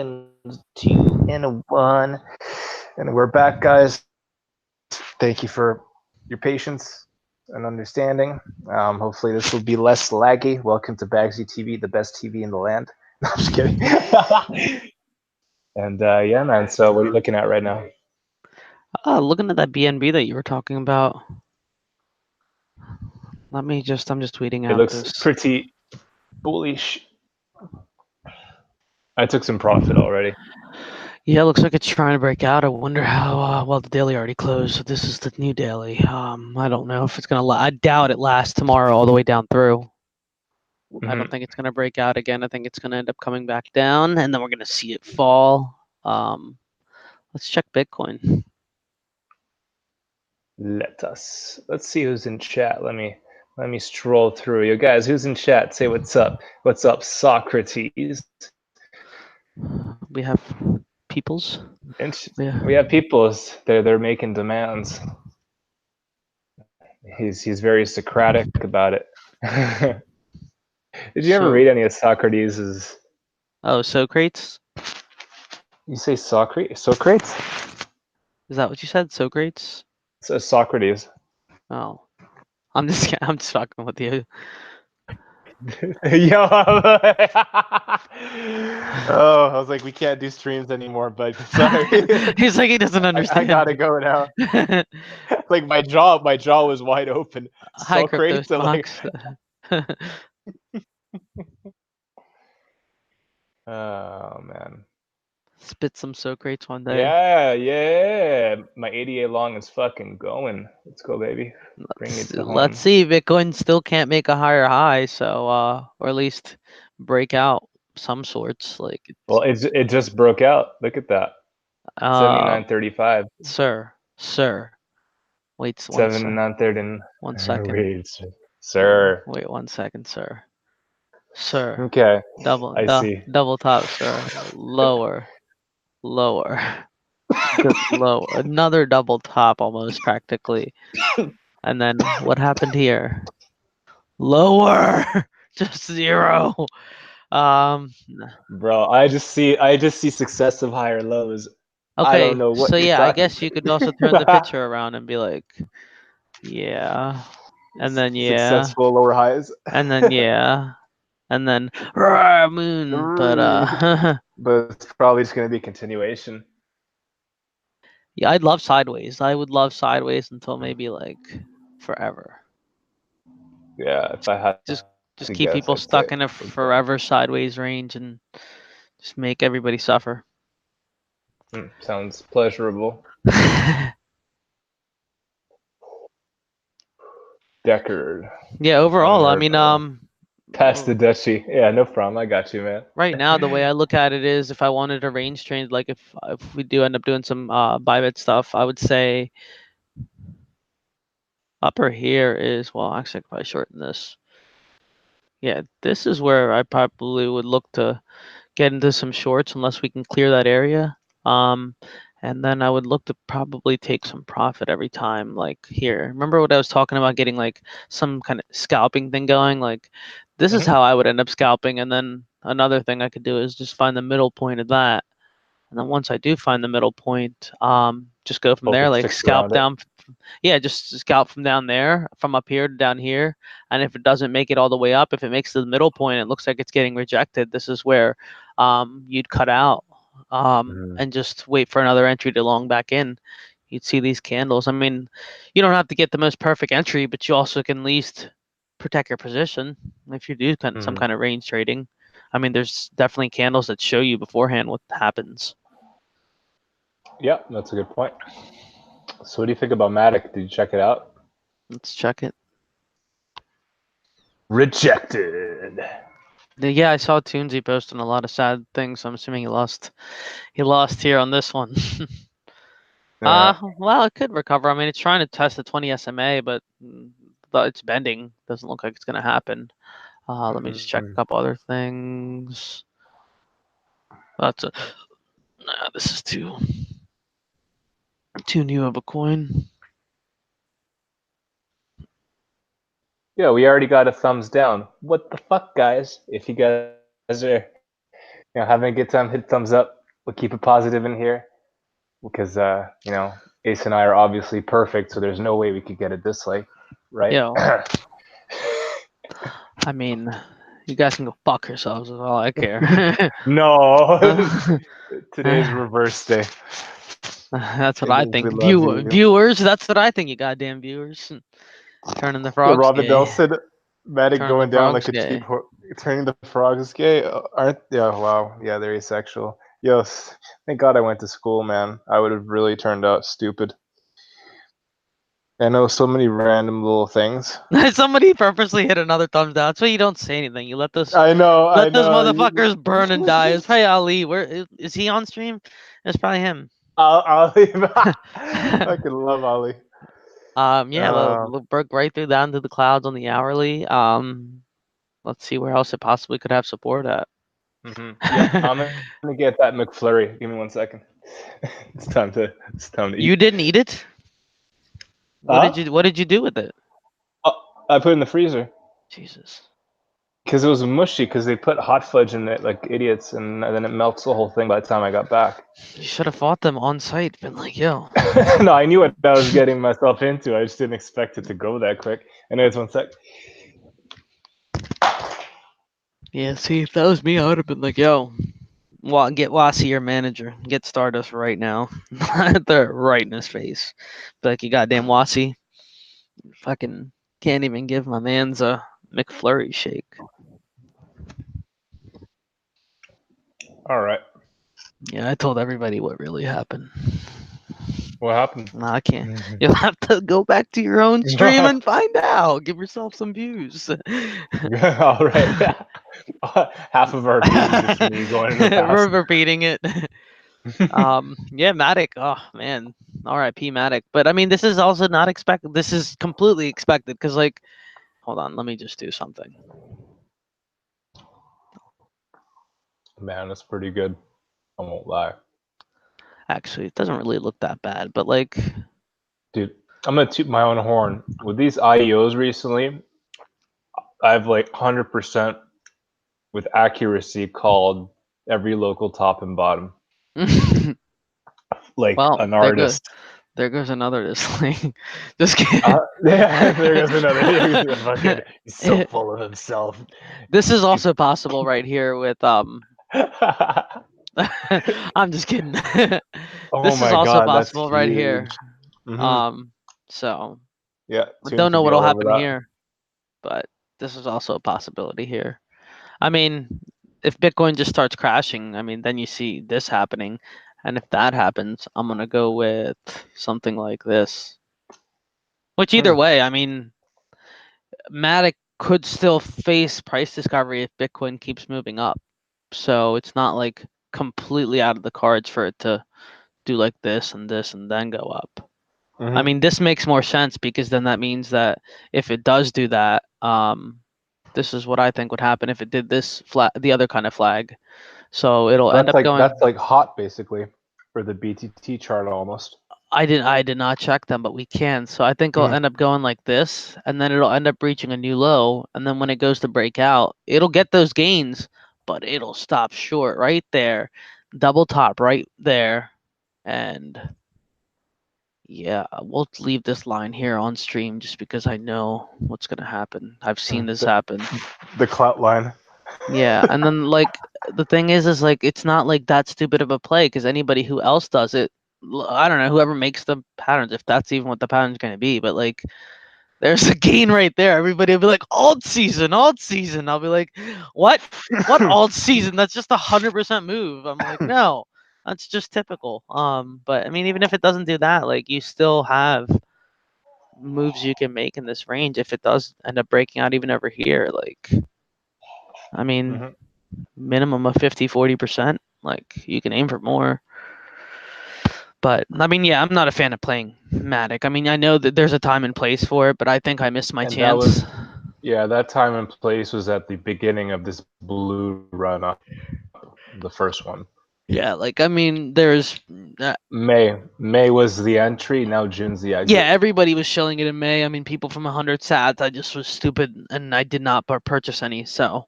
And 2 and 1. And we're back, guys. Thank you for your patience and understanding. Hopefully, this will be less laggy. Welcome to Bagsy TV, the best TV in the land. No, I'm just kidding. And yeah, man. So, what are you looking at right now? Looking at that BNB that you were talking about. I'm just tweeting It out looks this. pretty bullish. I took some profit already. Yeah, it looks like it's trying to break out. I wonder how. Well, the daily already closed, so this is the new daily. I don't know if it's gonna. I doubt it lasts tomorrow all the way down through. I don't think it's gonna break out again. I think it's gonna end up coming back down, and then we're gonna see it fall. Let's check Bitcoin. Let's see who's in chat. Let me stroll through you guys. Who's in chat? Say what's up. What's up, Socrates? We have peoples. We have peoples. They're making demands. He's very Socratic about it. Did you ever read any of Socrates's? Oh, Socrates? You say Socrates? Socrates? Is that what you said? Socrates? So Socrates. Oh, I'm just fucking with you. Yo. Oh, I was like, we can't do streams anymore, but sorry. He's like, he doesn't understand. I gotta go now. Like my jaw was wide open. Hi, Crypto Socrates. Like, oh man. Spit some Socrates one day. Yeah. My ADA long is fucking going. Let's go, baby. Bring it to home. Let's see. Bitcoin still can't make a higher high, so or at least break out some sorts. Like, well, it just broke out. Look at that. 79.35. Sir. Wait 79.30. One second. Wait, sir. Wait 1 second, sir. Sir. Okay. I see. Double top, sir. Lower. Just low. Another double top almost practically. And then what happened here? Lower. Just 0. Bro, I just see successive higher lows. I don't Okay, know what so you're yeah, I talking guess you could also turn the picture around and be like, yeah, and then yeah, successful lower highs. and then yeah, and then moon. But but it's probably just gonna be a continuation. yeah, I'd love sideways. I would love sideways until maybe like forever. Yeah, if I had Just to keep guess, people I'd say stuck in a forever sideways range and just make everybody suffer. sounds pleasurable. Deckard. Yeah, overall, I mean, Pass the Dutchie. Yeah, no problem. I got you, man. right now the way I look at it is if I wanted a range trade, like if we do end up doing some bybit stuff, I would say upper here is, well, actually I could probably shorten this. Yeah, this is where I probably would look to get into some shorts unless we can clear that area. And then I would look to probably take some profit every time, like here. Remember what I was talking about, getting like some kind of scalping thing going? Like this is how I would end up scalping. And then another thing I could do is just find the middle point of that. And then once I do find the middle point, just go from there, like scalp down. Yeah, just scalp from down there, from up here to down here. And if it doesn't make it all the way up, if it makes to the middle point, it looks like it's getting rejected. This is where you'd cut out and just wait for another entry to long back in. You'd see these candles. I mean, you don't have to get the most perfect entry, but you also can at least protect your position if you do some kind of range trading. I mean, there's definitely candles that show you beforehand what happens. Yeah, that's a good point. So what do you think about Matic? Did you check it out? Let's check it. Rejected. Yeah, I saw Toonsy posting a lot of sad things. So I'm assuming he lost. He lost here on this one. Well, it could recover. I mean, it's trying to test the 20 SMA, but it's bending. Doesn't look like it's going to happen. Let me just check a couple other things. That's a. Nah, this is too new of a coin. Yeah, we already got a thumbs down. What the fuck, guys? If you guys are having a good time. Hit thumbs up. We'll keep it positive in here because Ace and I are obviously perfect, so there's no way we could get a dislike, right? Yo, I mean, you guys can go fuck yourselves. Is all I care. No, today's reverse day. That's what It I means we think. love you. Viewers, that's what I think. You goddamn viewers, turning the Yo, frogs Robin Dell gay. said Matic Turning the going down frogs like a cheap gay. turning the frogs gay. Aren't yeah, wow, yeah, they're asexual. Yo, thank God I went to school, man. I would have really turned out stupid. I know so many random little things. Somebody purposely hit another thumbs down, so you don't say anything. You let those I know, I let those know. motherfuckers burn and die. It's probably Ali. Where is he on stream? It's probably him. I'll leave. I can love Ali. Yeah, Um, we'll break right through down to the clouds on the hourly. Let's see where else it possibly could have support at. Yep, I'm gonna get that McFlurry. Give me 1 second. It's time to You eat. didn't eat it? Huh? What did you do with it? Oh, I put it in the freezer Jesus. because it was mushy. Because they put hot fudge in it like idiots, and then it melts the whole thing by the time I got back. You should have fought them on site. Been like, yo. No, I knew what I was getting myself into. I just didn't expect it to go that quick. Anyways, 1 sec. Yeah, see, if that was me, I would have been like, yo, get Wasi your manager. Get Stardust right now. They're right in his face. Be like, you goddamn Wasi. Fucking can't even give my man's a McFlurry shake. All right. Yeah, I told everybody what really happened. What happened? No, I can't. You'll have to go back to your own stream and find out. Give yourself some views. All right. Half of our views is just me going in the past. Repeating it. Yeah, Matic. Oh man, R.I.P. Matic. But I mean, this is also not expected. This is completely expected because, like, hold on, let me just do something. Man, that's pretty good. I won't lie. Actually, it doesn't really look that bad, but like, Dude, I'm gonna toot my own horn. With these IEOs recently, I've like 100% with accuracy called every local top and bottom. Like well, an artist. there goes another dislike. Just kidding. Yeah, there goes another. Fucking, he's so full of himself. This is also possible right here with I'm just kidding. Oh This is my also god, that's possible right here. huge. Hmm. So Yeah, I tune don't to know be what'll all over happen that. here, but this is also a possibility here. I mean, if Bitcoin just starts crashing, I mean, then you see this happening. And if that happens, I'm going to go with something like this. Which either way, I mean, Matic could still face price discovery if Bitcoin keeps moving up. So it's not like completely out of the cards for it to do like this and then go up. I Hmm. mean, this makes more sense because then that means that if it does do that, this is what I think would happen if it did this flag, the other kind of flag. So it'll So end that's up like going. hot basically for the BTT chart almost. I did not check them, but we can. So I think it'll Mm. end up going like this, and then it'll end up reaching a new low, and then when it goes to break out, it'll get those gains, but it'll stop short right there, double top right there, and yeah, we'll leave this line here on stream just because I know what's gonna happen. I've seen this The, happen. the clout line. Yeah, and then like the thing is like it's not like that stupid of a play because anybody who else does it, I don't know, whoever makes the patterns, if that's even what the pattern's gonna be, but like there's a gain right there. Everybody will be like alt season, alt season. I'll be like, what? What alt season? That's just 100% move. I'm like, no, that's just typical. But I mean, even if it doesn't do that, like you still have moves you can make in this range if it does end up breaking out even over here. Like, I mean, Hmm. minimum of 50-40%. Like you can aim for more. But I mean, yeah, I'm not a fan of playing Matic. I mean, I know that there's a time and place for it, but I think I missed my And that chance. was, yeah, that time and place was at the beginning of this blue run up, the first one. Yeah, like I mean, there's May was the entry. Now June's the yeah, exit. everybody was shilling it in May. I mean, people from 100 sats. I just was stupid and I did not purchase any. So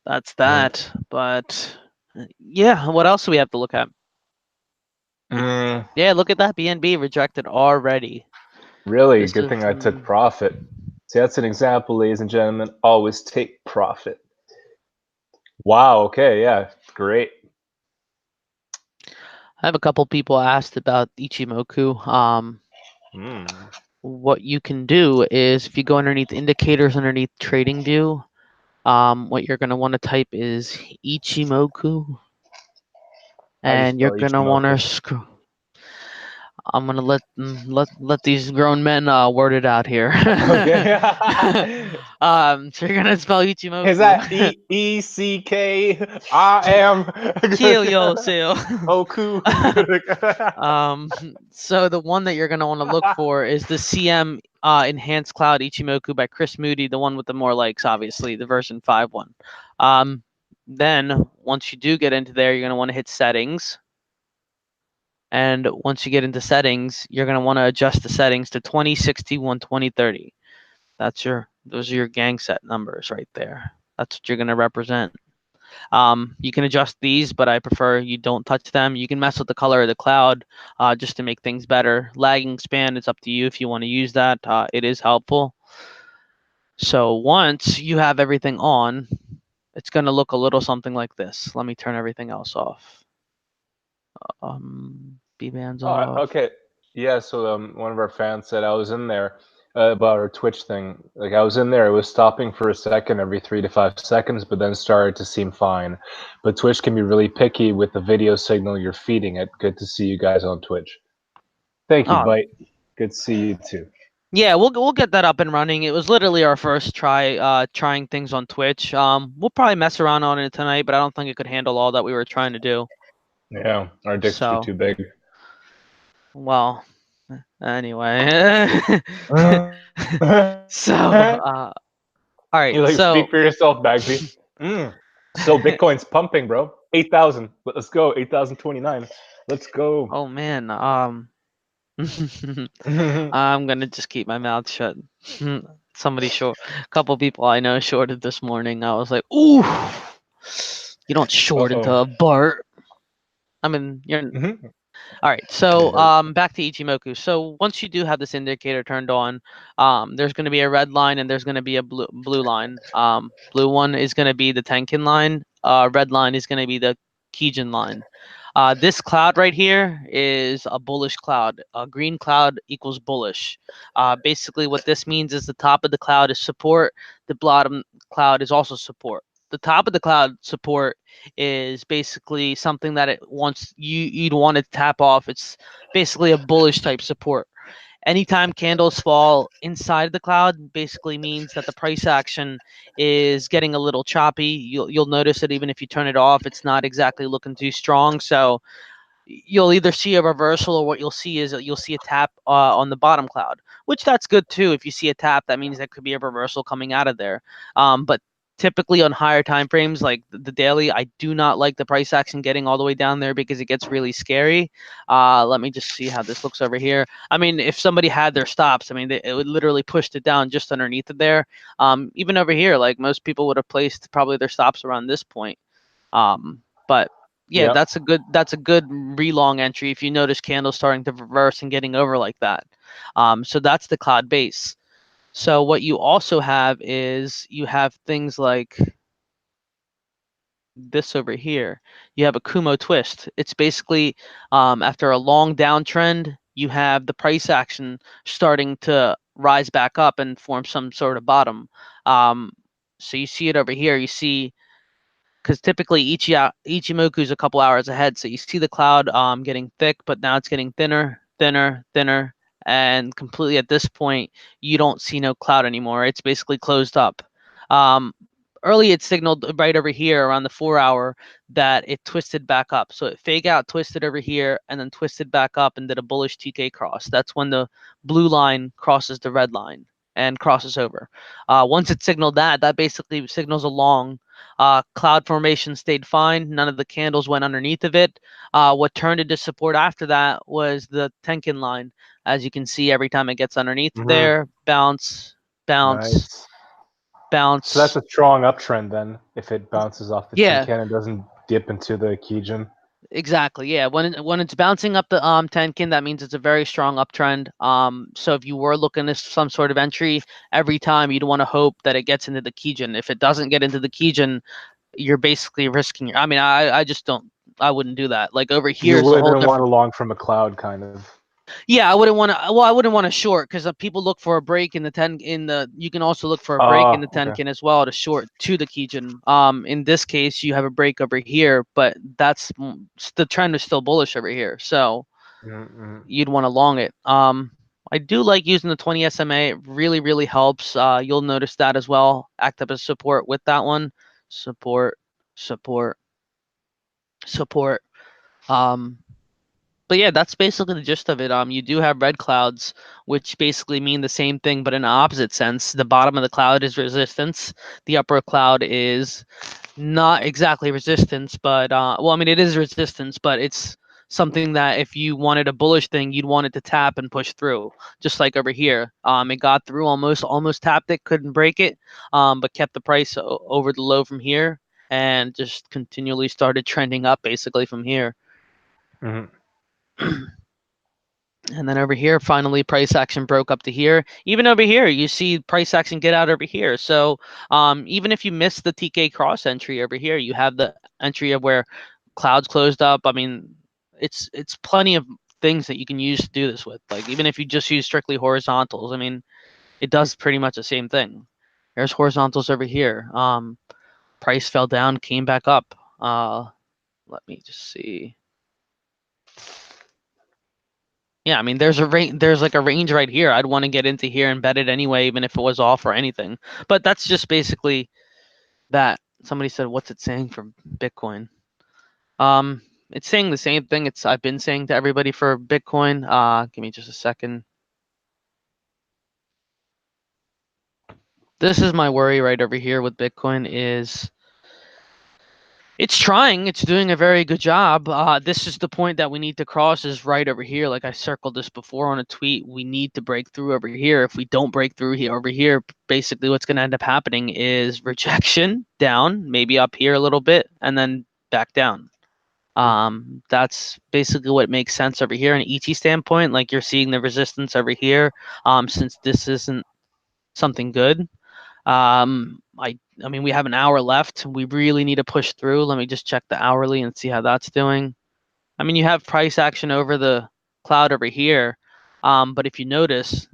that's Mhm. that. But yeah, what else do we have to look at? Mm, Yeah, look at that. BNB rejected already. really, This good is thing I took profit. See, that's an example, ladies and gentlemen. Always take profit. Wow. Okay. Yeah. Great. I have a couple people asked about Ichimoku. Mm. What you can do is if you go underneath indicators underneath trading view, what you're going to want to type is Ichimoku, How do you and you're spell going to want Ichimoku? to I'm gonna let these grown men word it out here. Okay. So you're gonna spell Is that Ichimoku. EECKIM Chill, yo, chill. Oku? um, so the one that you're gonna want to look for is the CM Enhanced Cloud Ichimoku by Chris Moody, the one with the more likes, obviously, the version 5 one. Then once you do get into there, you're gonna want to hit settings. And once you get into settings, you're going to want to adjust the settings to 20, 60, 120, 30. Those are your gang set numbers right there. That's what you're going to represent. You can adjust these, but I prefer you don't touch them. You can mess with the color of the cloud just to make things better. Lagging span, it's up to you if you want to use that. It is helpful. So once you have everything on, it's going to look a little something like this. Let me turn everything else off. B-bands Oh, off. okay. Yeah, so one of our fans said I was in there about our Twitch thing. Like I was in there, it was stopping for a second every 3 to 5 seconds, but then started to seem fine. But Twitch can be really picky with the video signal you're feeding it. Good to see you guys on Twitch. Thank you, Oh, Bite. Good to see you too. yeah, we'll get that up and running. It was literally our first trying things on Twitch. We'll probably mess around on it tonight, but I don't think it could handle all that we were trying to do. Yeah, our dicks be So, too big. well, anyway. So, all right. You like So, speak for yourself, Bagsy. So Bitcoin's pumping, bro. 8,000. Let's go. 8,029. Let's go. oh man, I'm gonna just keep my mouth shut. Somebody short, a couple people I know shorted this morning. I was like, ooh, you don't short into Uh-oh. a Bart. I mean, you're Mhm. all right. So Bart. back to Ichimoku. So once you do have this indicator turned on, there's going to be a red line and there's going to be a blue line. Blue one is going to be the Tenkin line. Red line is going to be the Kijin line. This cloud right here is a bullish cloud. A green cloud equals bullish. Basically, what this means is the top of the cloud is support. The bottom cloud is also support. The top of the cloud support is basically something that it wants you'd want to tap off. It's basically a bullish type support. Anytime candles fall inside the cloud basically means that the price action is getting a little choppy. You'll notice that even if you turn it off, it's not exactly looking too strong. So you'll either see a reversal or what you'll see is you'll see a tap on the bottom cloud, which that's good too. If you see a tap, that means there could be a reversal coming out of there. But typically on higher time frames like the daily, I do not like the price action getting all the way down there because it gets really scary. Let me just see how this looks over here. I mean, if somebody had their stops, I mean, it would literally pushed it down just underneath it there. Even over here, like most people would have placed probably their stops around this point. But yeah, Yep. that's a good relong entry if you notice candles starting to reverse and getting over like that. So that's the cloud base. So what you also have is you have things like this over here. You have a Kumo twist. It's basically after a long downtrend, you have the price action starting to rise back up and form some sort of bottom. Um, so you see it over here. You see because typically Ichimoku is a couple hours ahead. So you see the cloud getting thick, but now it's getting thinner, thinner, thinner, and completely at this point you don't see no cloud anymore. It's basically closed up. Um, Early it signaled right over here around the 4 hour that it twisted back up. So it fake out twisted over here and then twisted back up and did a bullish TK cross. That's when the blue line crosses the red line and crosses over. Once it signaled that, that basically signals a long cloud formation stayed fine. None of the candles went underneath of it. What turned into support after that was the Tenkin line. As you can see, every time it gets underneath Hmm. there, bounce, bounce, Nice. So that's bounce. a strong uptrend then, if it bounces off the tin Yeah, can and doesn't dip into the Kijin. exactly. Yeah, when it's bouncing up the Tenkin, that means it's a very strong uptrend. So if you were looking at some sort of entry every time, you'd want to hope that it gets into the Kijin. If it doesn't get into the Kijin, you're basically risking your. I mean, I just don't. I wouldn't do that. Like over here You is a whole wouldn't want a different. long from a cloud, kind of. Yeah, I wouldn't want to. Well, I wouldn't want to short because people look for a break in the ten. In the you can also look for a break in Oh, the okay. tenkin as well to short to the Kijin. In this case, you have a break over here, but the trend is still bullish over here. So Mm-hmm. you'd want to long it. I do like using the 20 SMA. It really, really helps. You'll notice that as well. Act up as support with that one. Support, support, support. Um, but yeah, that's basically the gist of it. You do have red clouds, which basically mean the same thing, but in an opposite sense. The bottom of the cloud is resistance. The upper cloud is not exactly resistance, but well, I mean, it is resistance, but it's something that if you wanted a bullish thing, you'd want it to tap and push through, just like over here. It got through almost tapped it, couldn't break it, but kept the price over the low from here, and just continually started trending up basically from here. Mm-hmm. And then over here, finally, price action broke up to here. Even over here, you see price action get out over here. So even if you miss the TK cross entry over here, you have the entry of where clouds closed up. I mean, it's plenty of things that you can use to do this with. Like even if you just use strictly horizontals, I mean, it does pretty much the same thing. There's horizontals over here. Price fell down, came back up. Let me just see. Yeah, I mean, there's a range. There's like a range right here. I'd want to get into here and bet it anyway, even if it was off or anything. But that's just basically that. Somebody said, "What's it saying for Bitcoin?" Um, it's saying the same thing. I've been saying to everybody for Bitcoin. Give me just a second. This is my worry right over here with Bitcoin is it's trying. It's doing a very good job. This is the point that we need to cross is right over here. Like I circled this before on a tweet. We need to break through over here. If we don't break through here over here, basically what's going to end up happening is rejection down, maybe up here a little bit, and then back down. That's basically what makes sense over here. An ET standpoint, like you're seeing the resistance over here. Since this isn't something good, I mean, we have an hour left. We really need to push through. Let me just check the hourly and see how that's doing. I mean, you have price action over the cloud over here, but if you notice,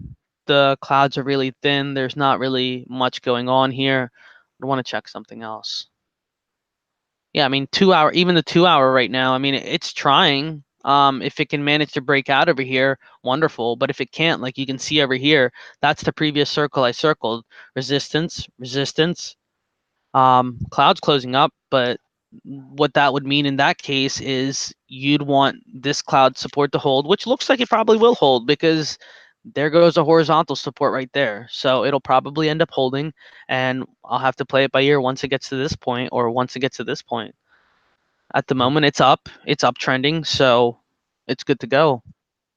the clouds are really thin. There's not really much going on here. I want to check something else. Yeah, I mean, 2 hour, even the 2 hour right now. I mean, it's trying. If it can manage to break out over here, wonderful. But if it can't, like you can see over here, that's the previous circle I circled. Resistance, resistance, clouds closing up, but what that would mean in that case is you'd want this cloud support to hold, which looks like it probably will hold because there goes a horizontal support right there. So it'll probably end up holding, and I'll have to play it by ear once it gets to this point or once it gets to this point. At the moment, it's uptrending, so it's good to go.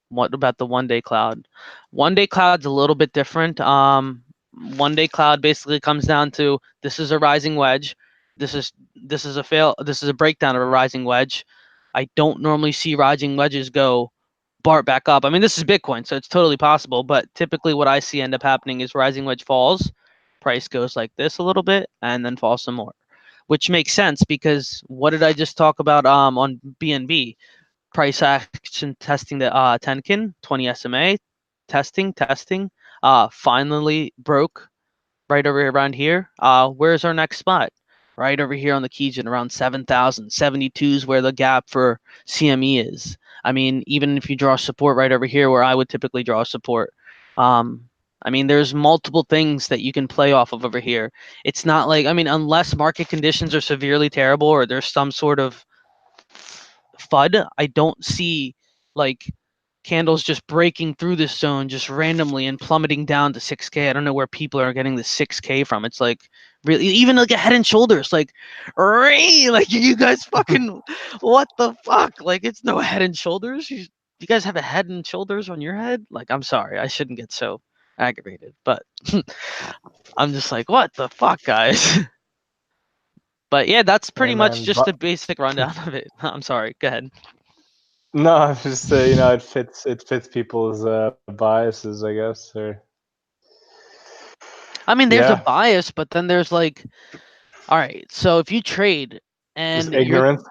What about the 1 day cloud? 1 day cloud's a little bit different. 1 day cloud basically comes down to this is a rising wedge. This is a breakdown of a rising wedge. I don't normally see rising wedges go BART back up. I mean, this is Bitcoin, so it's totally possible, but typically what I see end up happening is rising wedge falls, price goes like this a little bit, and then falls some more. Which makes sense because what did I just talk about on BNB? Price action testing the Tenkin 20 SMA testing finally broke right over around here. Where's our next spot? Right over here on the Kijin around 7,000. 72 is where the gap for CME is. I mean, even if you draw support right over here where I would typically draw support, um, I mean, there's multiple things that you can play off of over here. It's not like, I mean, unless market conditions are severely terrible or there's some sort of FUD, I don't see like candles just breaking through this zone just randomly and plummeting down to 6K. I don't know where people are getting the 6K from. It's like really even like a head and shoulders, like like you guys fucking what the fuck? Like it's no head and shoulders. You guys have a head and shoulders on your head? Like I'm sorry, I shouldn't get so. aggravated. But I'm just like, what the fuck, guys? But yeah, that's Hey pretty much man, just a basic rundown of it. I'm sorry. Go ahead. no, I was just it fits people's biases, I guess. Or I mean, there's a yeah, bias, but then there's like, all right, so if you trade just and you're, ignorance.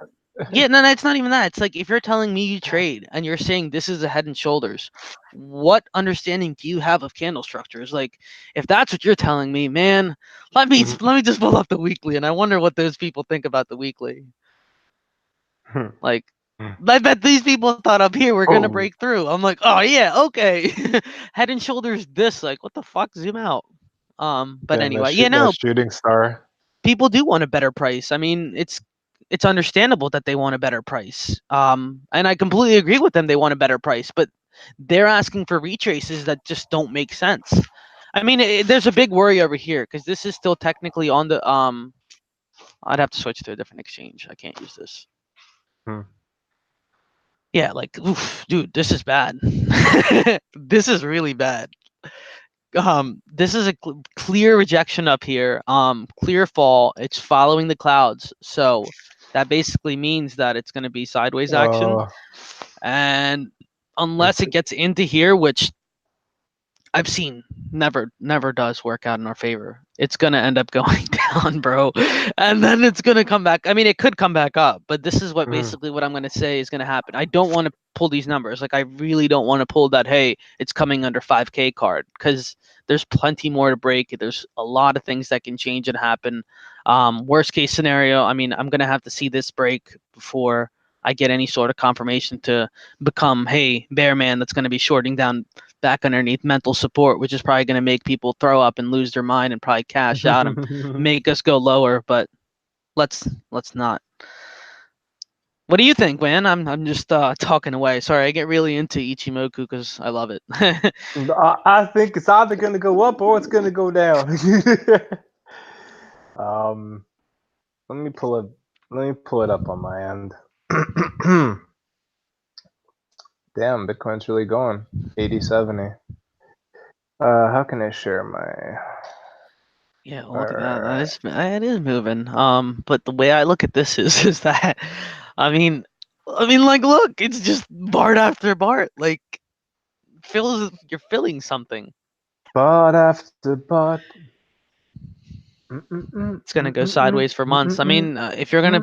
yeah, no, it's not even that. It's like if you're telling me you trade and you're saying this is a Head and Shoulders, what understanding do you have of candle structures? Like, if that's what you're telling me, man, let me just pull up the weekly, and I wonder what those people think about the weekly. Like, I bet these people thought up here we're gonna Oh, break through. I'm like, oh yeah, okay. Head and Shoulders this, like, what the fuck? Zoom out. But damn anyway, yeah, that no, shooting star. people do want a better price. I mean, it's understandable that they want a better price. And I completely agree with them. They want a better price, but they're asking for retraces that just don't make sense. I mean, there's a big worry over here because this is still technically on the. I'd have to switch to a different exchange. I can't use this. Hmm. Yeah, like, oof, dude, this is bad. This is really bad. This is a clear rejection up here. Clear fall. It's following the clouds, so that basically means that it's going to be sideways action, Oh, and unless it's it gets into here, which I've seen never does work out in our favor. It's gonna end up going down, bro. And then it's gonna come back. I mean, it could come back up, but this is what mm, basically what I'm gonna say is gonna happen. I don't want to pull these numbers. Like I really don't want to pull that, hey, it's coming under 5K card, because there's plenty more to break. There's a lot of things that can change and happen. Worst case scenario, I mean, I'm gonna have to see this break before I get any sort of confirmation to become, hey, bear man that's gonna be shorting down back underneath mental support, which is probably going to make people throw up and lose their mind and probably cash out and make us go lower. But let's not. What do you think, man? I'm just talking away. Sorry, I get really into Ichimoku because I love it. I think it's either gonna go up or it's gonna go down. um, let me pull it. Let me pull it up on my end. Damn, Bitcoin's really going 80-70. How can I share my? Yeah, well, look at that. Alright. It is moving. But the way I look at this is that, I mean, like, look, it's just Bart after Bart. Like, you're filling something. But after but. It's gonna go sideways for months. I mean, if you're gonna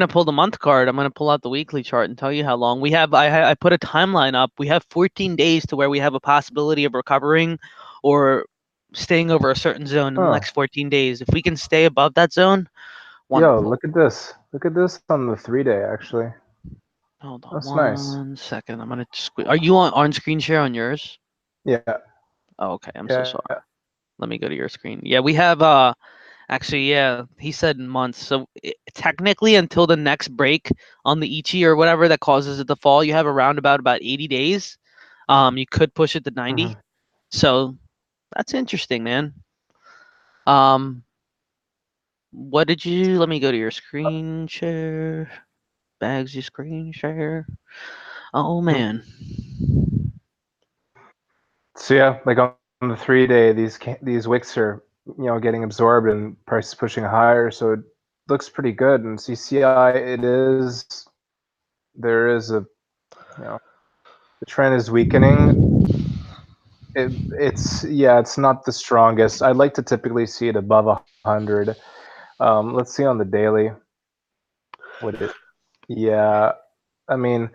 pull the month card, I'm gonna pull out the weekly chart and tell you how long we have. I put a timeline up. We have 14 days to where we have a possibility of recovering, or staying over a certain zone in the Huh. next 14 days. If we can stay above that zone, Yo, wonderful. look at this. Look at this on the 3-day, actually. Hold on That's nice. 1 second. I'm gonna just. Are you on screen share on yours? Yeah. Oh, okay. I'm so Yeah. sorry. Let me go to your screen. Yeah, we have actually, yeah, he said months. So technically, until the next break on the Ichi or whatever that causes it to fall, you have around about 80 days. You could push it to 90. Mhm. So that's interesting, man. Um, what did you? Let me go to your screen share. Bagsy screen share. Oh man. So yeah, like on the 3-day, these wicks are getting absorbed and prices pushing higher, so it looks pretty good. And CCI, there is the trend is weakening. It's not the strongest. I'd like to typically see it above 100. Let's see on the daily what it. Yeah, I mean,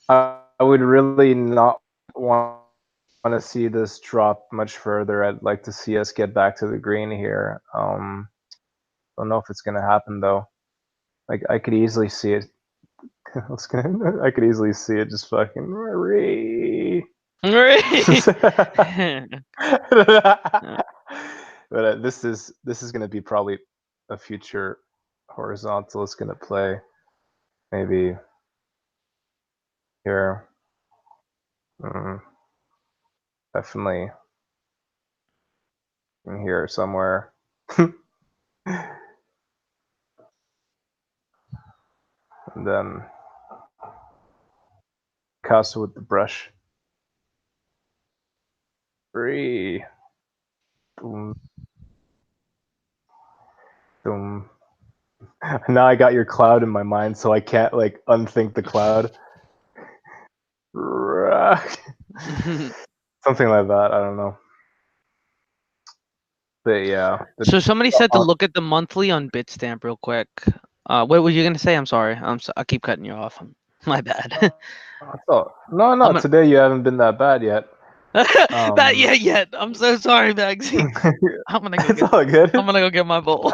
I would really not want to see this drop much further. I'd like to see us get back to the green here. Don't know if it's gonna happen though. Like I could easily see it. I could easily see it just fucking. But this is gonna be probably a future horizontal. It's gonna play maybe here. Mm, definitely in here somewhere. And then Picasso with the brush. three. Boom, boom. Now I got your cloud in my mind, so I can't like unthink the cloud. Something like that. I don't know. But yeah, So somebody said to uh, look at the monthly on Bitstamp real quick. What were you gonna say? I'm sorry. I keep cutting you off. My bad. no, I'm no. gonna Today you haven't been that bad yet. not Um, yet. I'm so sorry, Bagsy. I'm gonna go it's get all I'm good. gonna go get my bowl.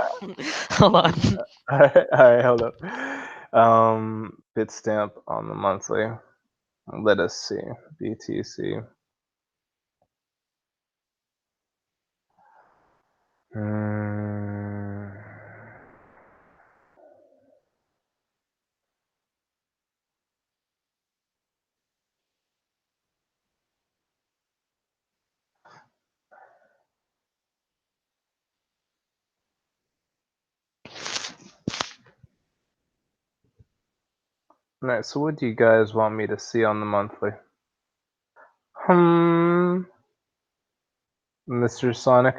Hold on. All right, hold up. Bitstamp on the monthly. Let us see. BTC. Mm. Alright, so what do you guys want me to see on the monthly? Mr. Sonic.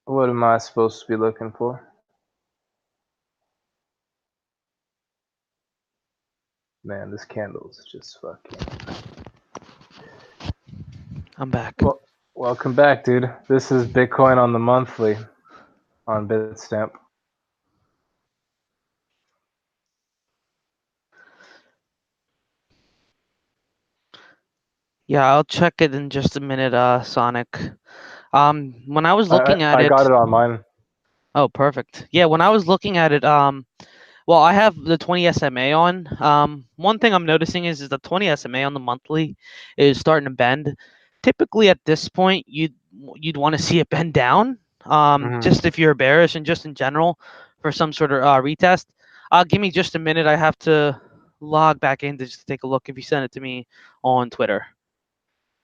What am I supposed to be looking for? Man, this candle is just fucking. I'm back. Well, welcome back, dude. This is Bitcoin on the monthly on Bitstamp. Yeah, I'll check it in just a minute, Sonic. When I was I looking at I got it, it on mine. oh, perfect. Yeah, when I was looking at it, well, I have the 20 SMA on. One thing I'm noticing is the 20 SMA on the monthly is starting to bend. Typically, at this point, you'd want to see it bend down. Mm-hmm. Just if you're bearish and just in general for some sort of retest. Give me just a minute. I have to log back in to just take a look if you send it to me on Twitter.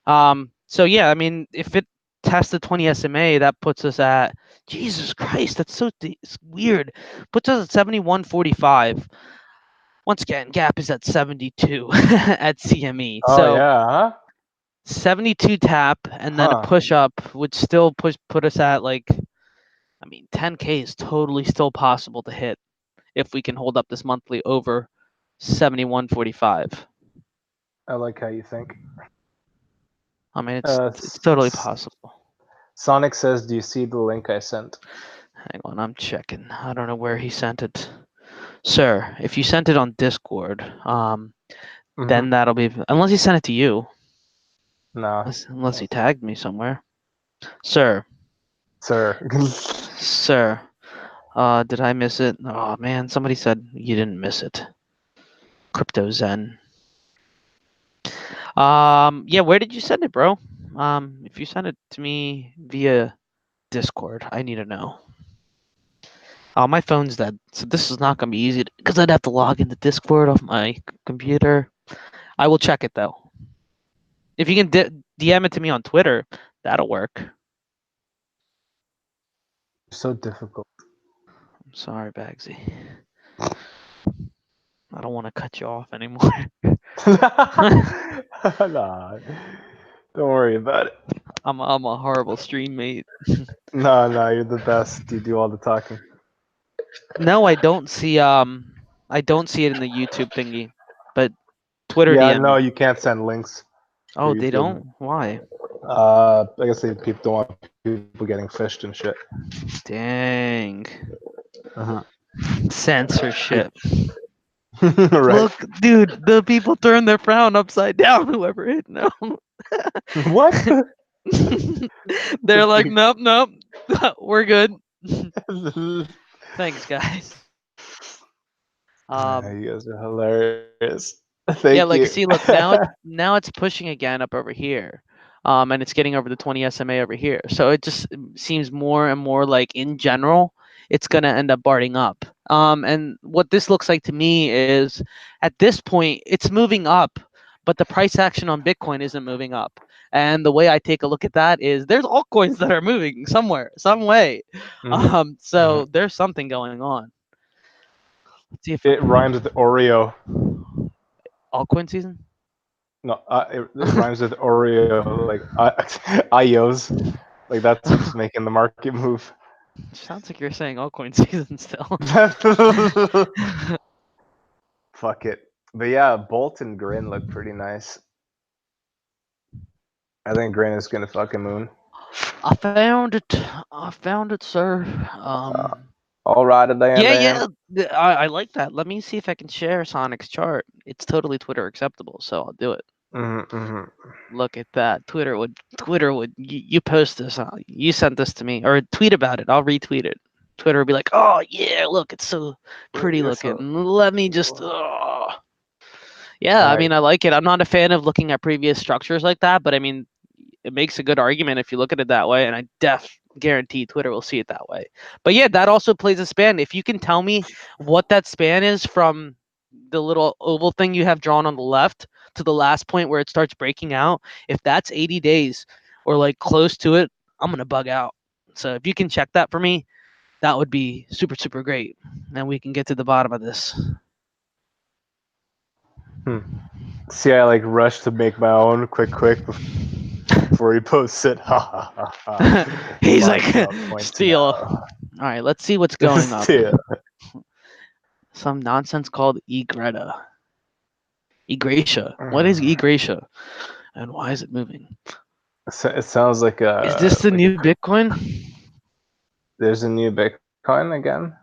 So yeah, I mean, if it tests the 20 SMA, that puts us at Jesus Christ. That's so it's weird. Puts us at 71.45. Once again, gap is at 72 at CME. Oh So yeah, huh? 72 tap and then a Huh. push up would still put us at like, I mean, 10K is totally still possible to hit if we can hold up this monthly over 71.45. I like how you think. I mean, Uh, it's totally possible. Sonic says, "Do you see the link I sent?" Hang on, I'm checking. I don't know where he sent it. Sir, if you sent it on Discord, Mm-hmm. then that'll be unless he sent it to you. Nah, Unless he tagged me somewhere. Sir. sir. Sir. Did I miss it? Oh man, somebody said you didn't miss it. Crypto Zen. Yeah, where did you send it, bro? If you send it to me via Discord, I need to know. Oh, my phone's dead, so this is not gonna be easy because I'd have to log into Discord off my computer. I will check it though. If you can DM it to me on Twitter, that'll work. So difficult. I'm sorry, Bagsy. I don't want to cut you off anymore. Nah, don't worry about it. I'm a horrible stream mate. No, no, you're the best. You do all the talking. No, I don't see it in the YouTube thingy, but Twitter Yeah, DM no, me. you can't send links for Oh, they YouTube. don't? Why? I guess people don't want people getting fished and shit. Dang. Uh-huh. Censorship. Right. Look, dude, the people turn their frown upside down, whoever hit no. What? They're like, nope, nope. We're good. Thanks, guys. Um, You guys are hilarious. Yeah, Thank like you. see, look, now it's pushing again up over here. And it's getting over the 20 SMA over here. So it just seems more and more like in general, it's gonna end up barting up. And what this looks like to me is at this point, it's moving up, but the price action on Bitcoin isn't moving up. And the way I take a look at that is there's altcoins that are moving somewhere, some way. Mhm, So mhm. there's something going on. Let's see if It rhymes with Oreo. altcoin season. No, it rhymes with Oreo, like IOs. Like that's what's making the market move. Sounds like you're saying altcoin season still. Fuck it. But yeah, Bolt and Grin look pretty nice. I think Grin is gonna fucking moon. I found it. I found it, sir. All right, Dan Yeah, Dan. yeah. I like that. Let me see if I can share Sonic's chart. It's totally Twitter acceptable, so I'll do it. Mm-hmm. Look at that. Twitter would you post this, you sent this to me, or tweet about it. I'll retweet it. Twitter would be like, oh yeah, look, it's so pretty You're looking. so. Let me just yeah, All I right. mean, I like it. I'm not a fan of looking at previous structures like that, but I mean, it makes a good argument if you look at it that way, and I guarantee Twitter will see it that way. But yeah, that also plays a span. If you can tell me what that span is from the little oval thing you have drawn on the left to the last point where it starts breaking out, if that's 80 days or like close to it, I'm gonna bug out. So if you can check that for me, that would be super super great, and we can get to the bottom of this. Hmm. See, I like rush to make my own quick before he posts it. Ha ha ha ha. He's like, 5.0 steal. All right, let's see what's going up. Still. Some nonsense called Egreta. Egratia. What is Egratia? And why is it moving? It sounds like Is this the a. new Bitcoin? There's a new Bitcoin again.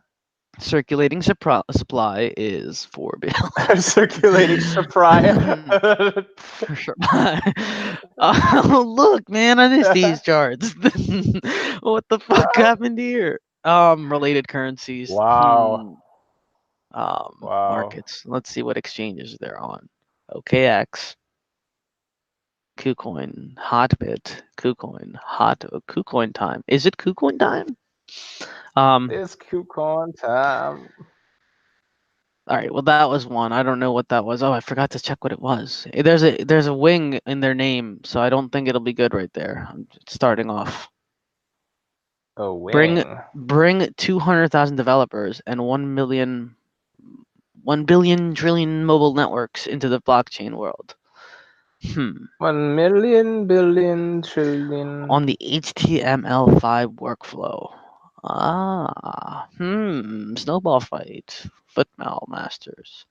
Circulating supply is 4 Circulating supply. billion. Oh, look, man, I missed these charts. What the fuck happened here? Related currencies. Wow. Wow. Markets. Let's see what exchanges they're on. OKX, KuCoin, Hotbit, KuCoin time. Is it KuCoin time? Um, It's coupon time. all right. Well, that was one. I don't know what that was. Oh, I forgot to check what it was. There's a wing in their name, so I don't think it'll be good right there. I'm just starting off. A Bring wing. bring 200,000 developers and 1 billion trillion mobile networks into the blockchain world. 1 million billion trillion. On the HTML5 workflow. Snowball fight. Football masters.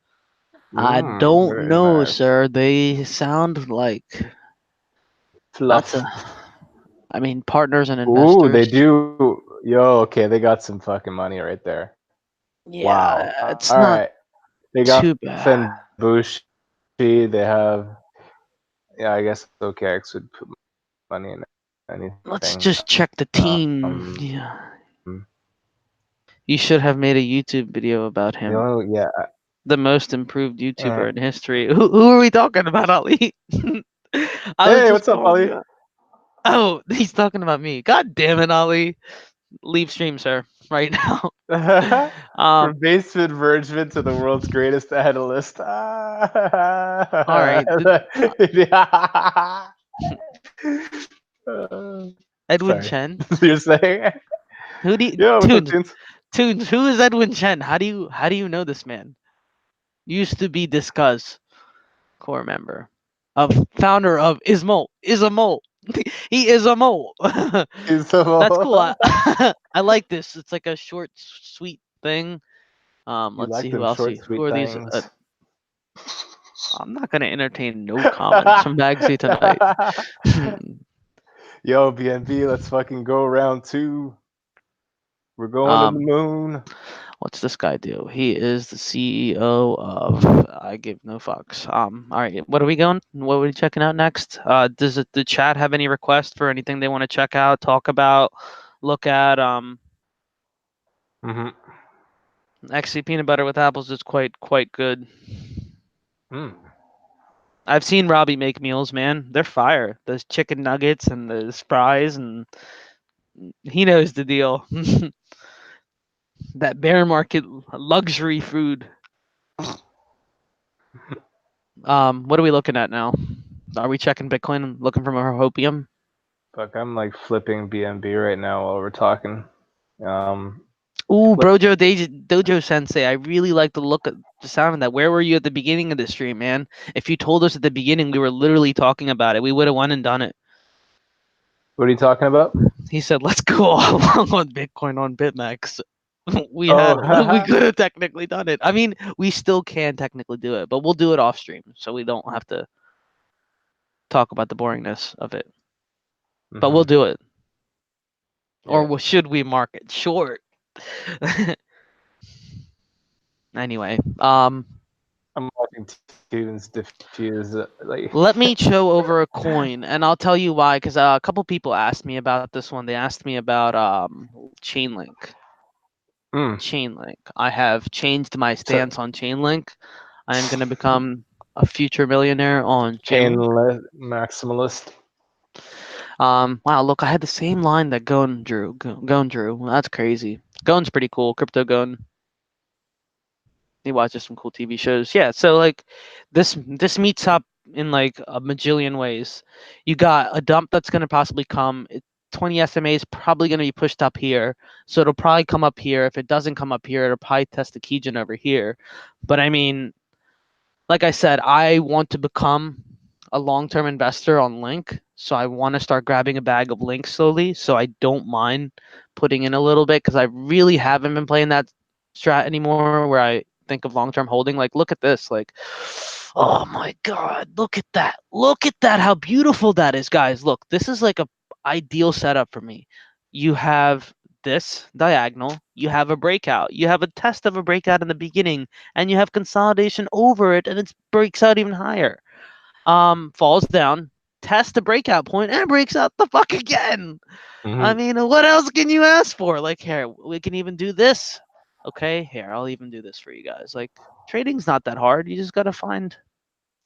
I don't Very know, nice. sir. They sound like lots of, Fluff. I mean, partners and Ooh, they investors. do. Yo, okay, they got some fucking money right there. Wow. Yeah, All it's right. not They got too bad. Fenbushi. They have. Yeah, I guess OKX would put money in anything. Let's just check the team. Yeah. You should have made a YouTube video about the him. only yeah. The most improved Uh, YouTuber in history. Who are we talking about, Ali? I was hey, just what's up, calling Ali? you out. Oh, he's talking about me. God damn it, Ali. Leave stream, sir, right now. From um, basement vergement to the world's greatest analyst. all right. Edwin Sorry, Chen. you're saying? Who do you Yeah, what's up, Tunes? Tunes? Tunes, who is Edwin Chen? How do you know this man? Used to be Discuss core member. Of founder of Ismol. Is a mole. He is a mole. He's the That's cool. mole. I like this. It's like a short, sweet thing. You Let's see like who them else. short, Who sweet are these? things. I'm not gonna entertain no comments from Bagsy tonight. Yo, BNB, let's fucking go round two. We're going to the um, moon. what's this guy do? He is the CEO of I give no fucks. All right, what are we going? What are we checking out next? Does the chat have any requests for anything they want to check out, talk about, look at? Mm-hmm. Actually, peanut butter with apples is quite good. Mm. I've seen Robbie make meals, man. They're fire. Those chicken nuggets and the fries, and he knows the deal. That bear market luxury food. What are we looking at now? Are we checking Bitcoin, looking for more hopium? Fuck, I'm like flipping BNB right now while we're talking. Um, Ooh, What Dojo Sensei, I really like the look of the sound of that. Where were you at the beginning of the stream, man? If you told us at the beginning, we were literally talking about it. We would have won and done it. are you talking about? He said, "Let's go all along on Bitcoin on BitMEX." Oh, We haha. could have technically done it. I mean, we still can technically do it, but we'll do it off stream, so we don't have to talk about the boringness of it. But we'll Hmm. do it, or Yeah. should we mark it short? Anyway, I'm watching tunes diffuse. Like, let me show over a coin, and I'll tell you why. Because a couple people asked me about this one. They asked me about Chainlink. mm, Chainlink. I have changed my so stance on Chainlink. I am going to become a future millionaire on Chainlink. maximalist. Wow, look, I had the same line that Gon drew. Gon drew. Well, that's crazy. Gon's pretty cool. Crypto Gon. He watches some cool TV shows. Yeah, so like this meets up in like a majillion ways. You got a dump that's gonna possibly come. 20 SMA is probably gonna be pushed up here, so it'll probably come up here. If it doesn't come up here, it'll probably test the keygen over here. But I mean, like I said, I want to become a long-term investor on Link, so I want to start grabbing a bag of Link slowly. So I don't mind putting in a little bit because I really haven't been playing that strat anymore, where I think of long-term holding. Like, look at this, like, oh my God, look at that, look at that, how beautiful that is, guys. Look, this is like a ideal setup for me. You have this diagonal, you have a breakout, you have a test of a breakout in the beginning, and you have consolidation over it, and it breaks out even higher. Falls down, tests the breakout point, and breaks out the fuck again. I Hmm. mean, what else can you ask for? Like, here, we can even do this. Okay, here, I'll even do this for you guys. Like, trading's not that hard. You just gotta find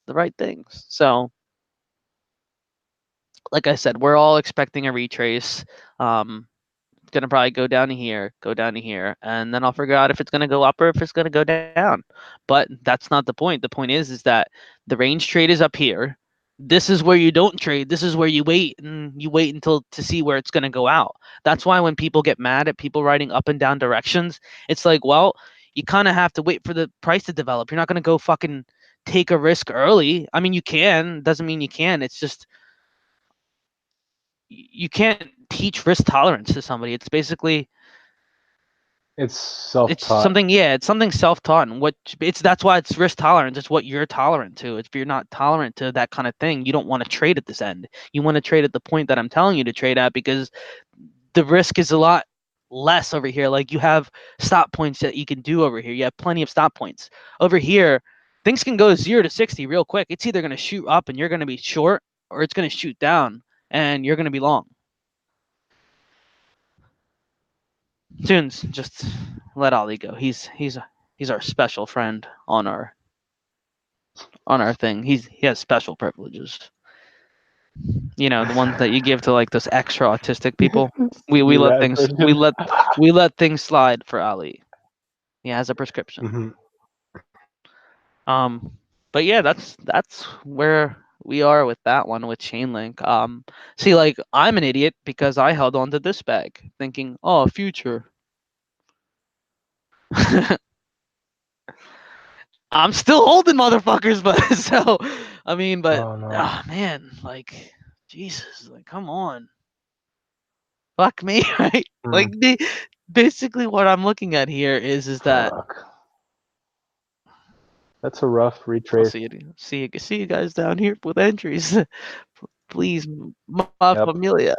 the right things. So, like I said, we're all expecting a retrace. Gonna probably go down to here, and then I'll figure out if it's gonna go up or if it's gonna go down. But that's not the point. The point is that the range trade is up here. This is where you don't trade. This is where you wait, and you wait until to see where it's gonna go out. That's why when people get mad at people writing up and down directions, it's like, well, you kind of have to wait for the price to develop. You're not gonna go fucking take a risk early. I mean, you can. Doesn't mean you can. It's just you can't teach risk tolerance to somebody. It's basically It's it's self-taught. something, yeah, it's something self-taught, and what it's that's why it's risk tolerance. It's what you're tolerant to. If you're not tolerant to that kind of thing, you don't want to trade at this end. You want to trade at the point that I'm telling you to trade at, because the risk is a lot less over here. Like, you have stop points that you can do over here. You have plenty of stop points over here. Things can go 0 to 60 real quick. It's either going to shoot up and you're going to be short, or it's going to shoot down and you're going to be long. Tunes, just let Ollie go. He's our special friend on our thing. He has special privileges. You know, the ones that you give to like those extra autistic people. We The let rat things version. we let things slide for Ali. He has a prescription. Hmm. Um, but yeah, that's where we are with that one with Chainlink. See, like, I'm an idiot because I held on to this bag thinking, oh, future. I'm still holding, motherfuckers, but so I mean, but Oh no. oh man, like, Jesus, like, come on, fuck me, right? Like, Mm, basically what I'm looking at here is that fuck. That's a rough I'll retrace. see you guys down here with entries, please, my Yep. familia.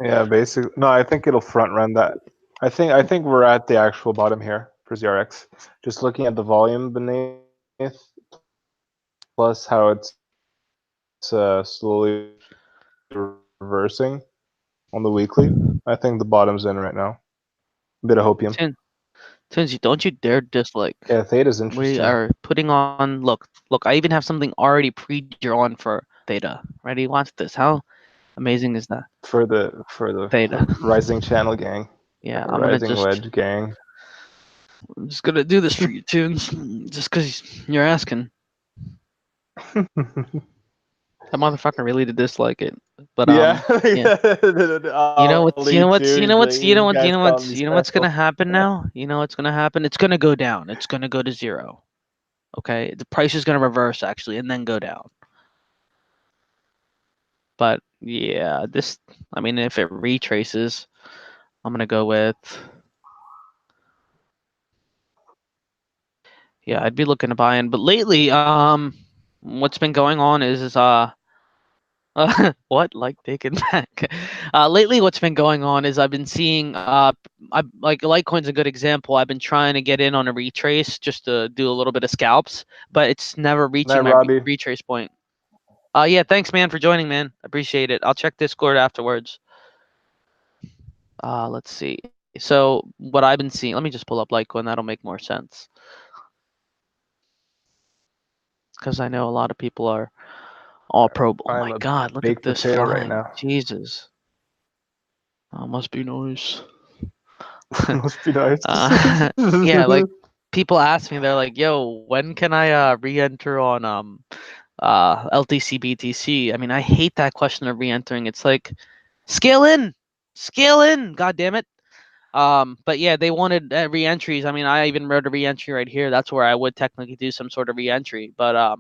Yeah, basically. No, I think it'll front run that. I think we're at the actual bottom here for ZRX. Just looking at the volume beneath, plus how it's slowly reversing on the weekly. I think the bottom's in right now. Bit of hopium. Tin, Tinsy, don't you dare dislike. Yeah, theta's We interesting. are putting on. Look. I even have something already pre-drawn for Theta. Ready? Watch this. How amazing is that? For the Theta. rising channel gang, Yeah, rising wedge gang. I'm just gonna do this for you, Tunes, just because you're asking. That motherfucker really did dislike it. But Yeah. yeah. Ollie too. He's like, these guys call me You know what's special. gonna happen now? You know what's gonna happen? It's gonna go down. It's gonna go to zero. Okay, the price is gonna reverse actually, and then go down. But yeah, this. I mean, if it retraces, I'm gonna go with. Yeah, I'd be looking to buy in. But lately, what's been going on is what like taken back. Lately, what's been going on is I've been seeing I like Litecoin's a good example. I've been trying to get in on a retrace just to do a little bit of scalps, but it's never Night, reaching my Robbie. retrace point. Yeah, thanks, man, for joining, man. Appreciate it. I'll check Discord afterwards. Let's see. So what I've been seeing, let me just pull up Litecoin. That'll make more sense because I know a lot of people are all pro. Oh I'm my a God, look at baked this potato right flying. now. Jesus. Must be nice. Must be nice. Yeah, like people ask me, they're like, "Yo, when can I re-enter on LTC BTC?" I mean, I hate that question of re-entering. It's like scale in, god damn it. But yeah, they wanted re-entries. I mean, I even wrote a re-entry right here. That's where I would technically do some sort of re-entry, but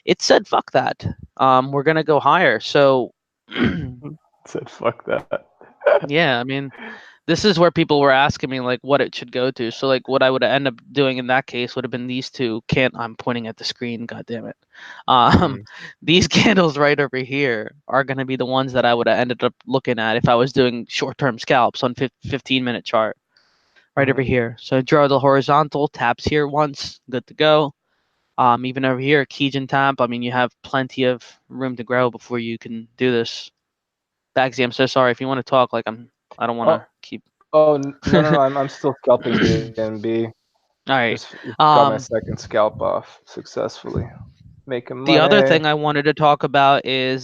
it said fuck that. We're gonna go higher. So Said fuck that. yeah, I mean, this is where people were asking me like what it should go to. So like what I would end up doing in that case would have been these two. Can't I'm pointing at the screen? God damn it! Um, Mm, these candles right over here are gonna be the ones that I would have ended up looking at if I was doing short-term scalps on 15-minute chart right over mm, here. So draw the horizontal taps here once, good to go. Even over here, Kijin tap. I mean, you have plenty of room to grow before you can do this. Bagsy, I'm so sorry if you want to talk. Like I don't want oh, to keep. no. I'm still scalping BNB. All right. Just got my Um, second scalp off successfully. Making the other money. thing I wanted to talk about is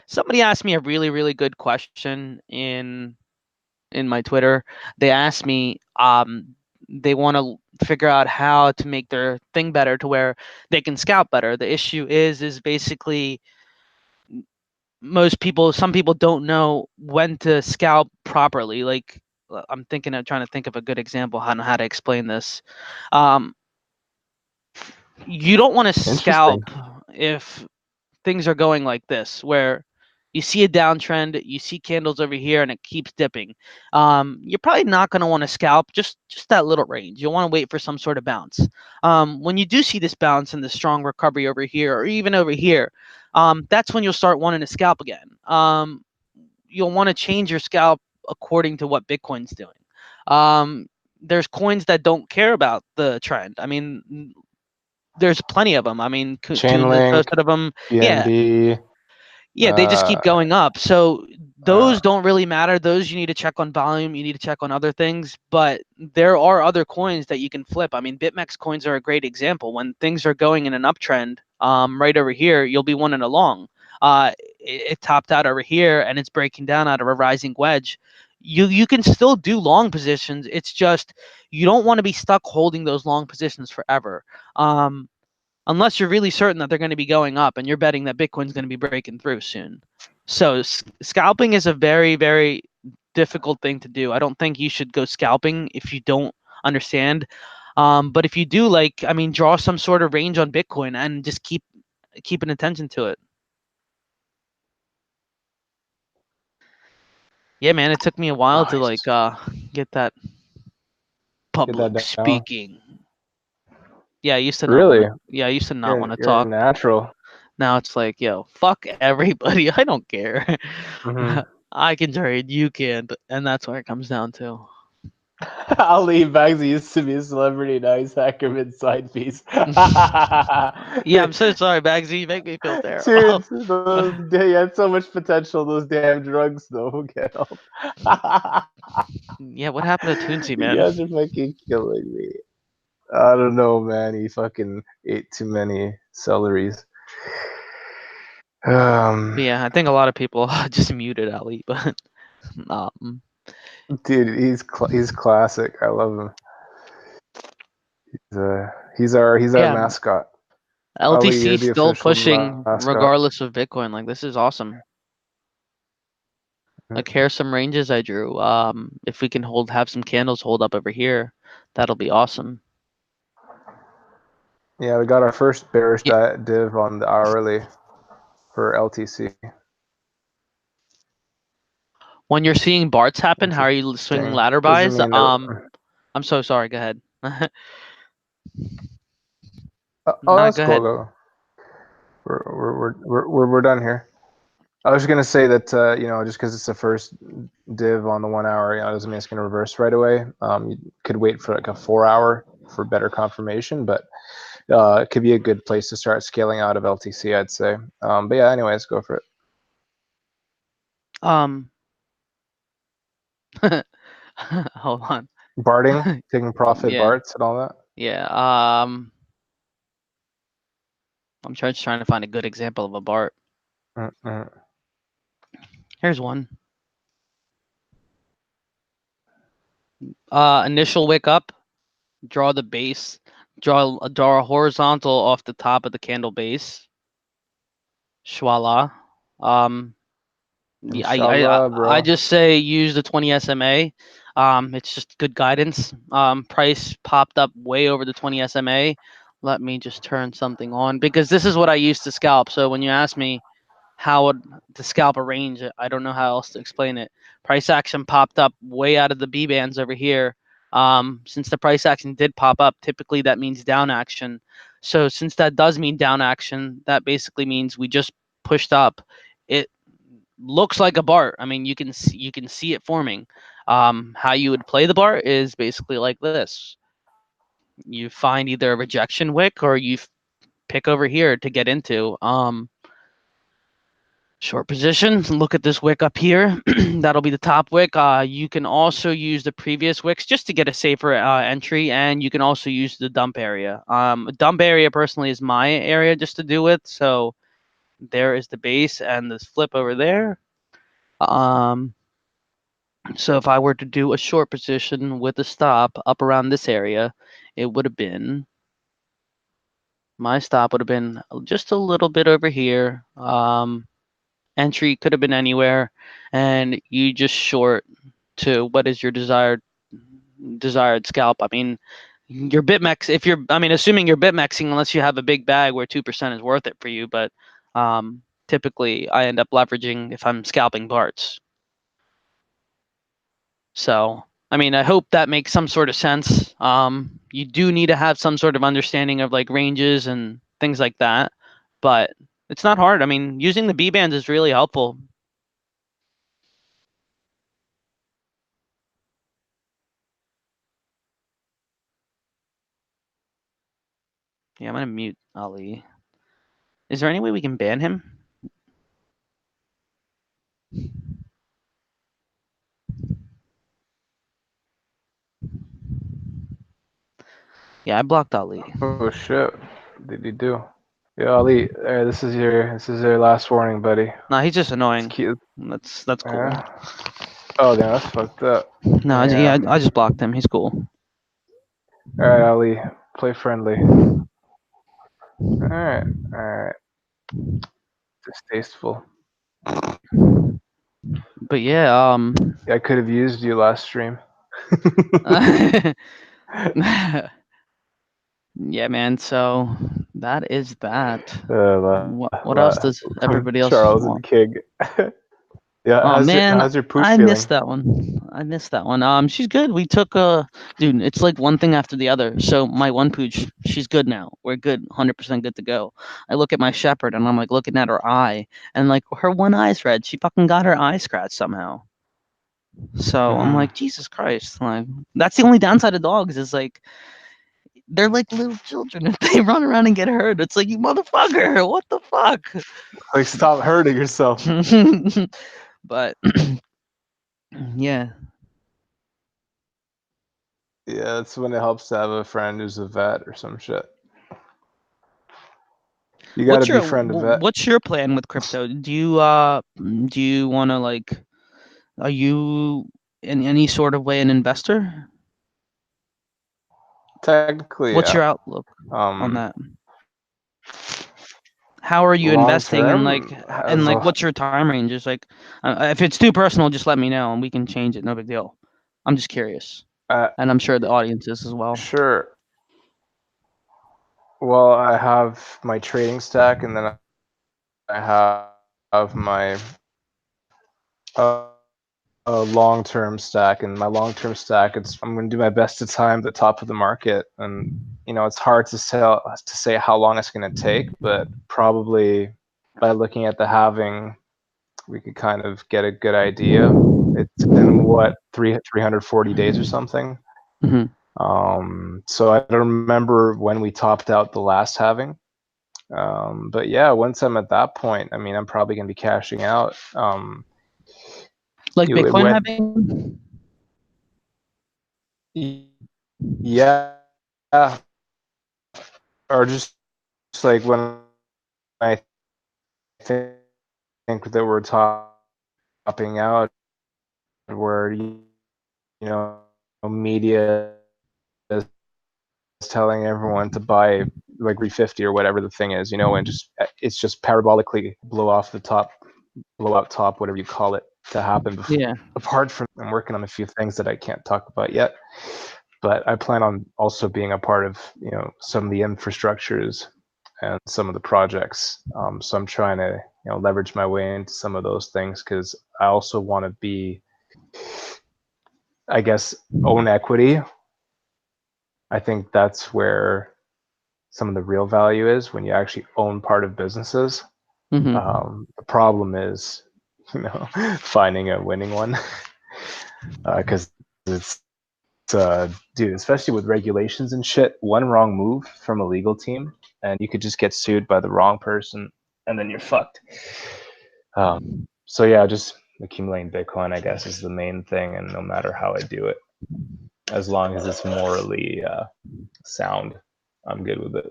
somebody asked me a really really good question in my Twitter. They asked me they want to figure out how to make their thing better to where they can scalp better. The issue is basically some people don't know when to scalp properly. Like I'm thinking of trying to think of a good example on how to explain this. Um, you don't want to Interesting. scalp if things are going like this, where you see a downtrend, you see candles over here, and it keeps dipping. You're probably not going to want to scalp just that little range. You'll want to wait for some sort of bounce. When you do see this bounce and the strong recovery over here, or even over here, that's when you'll start wanting to scalp again. You'll want to change your scalp according to what Bitcoin's doing. There's coins that don't care about the trend. I mean, there's plenty of them. I mean, Coons has Chainlink, posted of them. Yeah, BNB. yeah, they just keep Uh, going up. So uh, those don't really matter. Those you need to check on volume. You need to check on other things. But there are other coins that you can flip. I mean, BitMEX coins are a great example. When things are going in an uptrend, right over here, you'll be one and a long. It topped out over here and it's breaking down out of a rising wedge. You can still do long positions. It's just you don't want to be stuck holding those long positions forever. Um, unless you're really certain that they're going to be going up and you're betting that Bitcoin's going to be breaking through soon. So scalping is a very, very difficult thing to do. I don't think you should go scalping if you don't understand. But if you do, like, I mean, draw some sort of range on Bitcoin and just keep an attention to it. Yeah, man, it took me a while to nice. like get that Get that public down. speaking. Yeah, I used to not want Really? to. Yeah, I used to not want to You're a talk. natural. Now it's like, yo, fuck everybody. I don't care. Hmm. I can trade, you can't, and that's where it comes down to. Ali Bagsy used to be a celebrity. Now he's Hackerman side piece. Yeah, I'm so sorry, Bagsy. You make me feel terrible. Dude, he had so much potential. Those damn drugs, though. Get help. Yeah, what happened to Toonsy, You man? guys are fucking killing me. I don't know, man. He fucking ate too many celeries. But Um, yeah, I think a lot of people just muted Ali, but um, dude, he's classic. I love him. He's our yeah, mascot. Ali, LTC you're the still official pushing mascot. regardless of Bitcoin. Like this is awesome. Like here's some ranges I drew. If we can have some candles hold up over here, that'll be awesome. Yeah, we got our first bearish Yeah. div on the hourly for LTC. When you're seeing BARTs happen, how are you swinging Interesting. ladder Doesn't buys? mean that. I'm so sorry. Go ahead. Oh, Nah, let's go ahead. go. We're done here. I was gonna say that just because it's the first div on the 1 hour, doesn't mean it's gonna reverse right away. You could wait for like a 4 hour for better confirmation, but it could be a good place to start scaling out of LTC, I'd say. But yeah, anyways, go for it. Um, hold on. Barting, taking profit Yeah, barts and all that. yeah. I'm trying to find a good example of a BART. Mm-mm. Here's one. Initial wick up. Draw the base. Draw a horizontal off the top of the candle base. Voila. Um, yeah, Inshallah, I bro. just say use the 20 SMA. It's just good guidance. Price popped up way over the 20 SMA. Let me just turn something on because this is what I used to scalp. So when you ask me how would to scalp a range, I don't know how else to explain it. Price action popped up way out of the B bands over here. Since the price action did pop up, typically that means down action. So since that does mean down action, that basically means we just pushed up. It looks like a BART. I mean, you can see it forming. How you would play the BART is basically like this. You find either a rejection wick or you pick over here to get into. Short position. Look at this wick up here. That'll be the top wick. You can also use the previous wicks just to get a safer entry, and you can also use the dump area. Dump area personally is my area just to do with. So there is the base and this flip over there. Um, so if I were to do a short position with a stop up around this area, it would have been my stop would have been just a little bit over here. Entry could have been anywhere, and you just short to what is your desired scalp. I mean, your bitmex if you're I mean assuming you're bitmexing unless you have a big bag where 2% is worth it for you, but typically I end up leveraging if I'm scalping BARTs. So, I mean, I hope that makes some sort of sense. You do need to have some sort of understanding of like ranges and things like that, but it's not hard. I mean, using the B bands is really helpful. Yeah, I'm gonna mute Ali. Is there any way we can ban him? Yeah, I blocked Ali. Oh shit! What did you do? Yo, Ali, this is your last warning, buddy. Nah, he's just It's annoying. cute. That's cool. Yeah. Oh damn, that's fucked up. No, yeah, Damn. I just blocked him. He's cool. All right, Ali, play friendly. All right, all right. Distasteful. But yeah, Yeah, I could have used you last stream. yeah, man. So that is that. What else La, does everybody else Charles want? and King. Yeah, Oh man, how's your pooch I feeling? missed that one. I missed that one. She's good. We took dude, it's like one thing after the other. So my one pooch, she's good now. We're good, 100% good to go. I look at my shepherd and I'm like looking at her eye, and like her one eye's red. She fucking got her eye scratched somehow. So I'm Mm. like, Jesus Christ! Like that's the only downside of dogs is like they're like little children. If they run around and get hurt, it's like you motherfucker. What the fuck? Like, stop hurting yourself. But yeah. Yeah, it's when it helps to have a friend who's a vet or some shit. You got to befriend a vet. What's your plan with crypto? Do you want to like are you in any sort of way an investor? Technically, What's yeah. your outlook on Um, that? How are you Long investing, and term, as like a what's your time range? Just like if it's too personal, just let me know and we can change it. No big deal. I'm just curious, and I'm sure the audience is as well. sure. Well, I have my trading stack, and then I have my long-term stack. And my long-term stack, it's I'm going to do my best to time the top of the market. And it's hard to say how long it's going to take, but probably by looking at the halving, we could kind of get a good idea. It's in what 340 days or something. Hmm. So I don't remember when we topped out the last halving. But yeah, once I'm at that point, I mean, I'm probably gonna be cashing out. Like It Bitcoin went, having. yeah, or just like when I think that we're topping out, where media is telling everyone to buy like 350 or whatever the thing is, and just it's just parabolically blow out top, whatever you call it, to happen. Yeah. Apart from, I'm working on a few things that I can't talk about yet, but I plan on also being a part of some of the infrastructures and some of the projects. So I'm trying to leverage my way into some of those things because I also want to be, I guess, own equity. I think that's where some of the real value is when you actually own part of businesses. Hmm. The problem is, finding a winning one, because dude, especially with regulations and shit, one wrong move from a legal team, and you could just get sued by the wrong person, and then you're fucked. So yeah, just accumulating Bitcoin, I guess, is the main thing, and no matter how I do it, as long as it's morally sound, I'm good with it.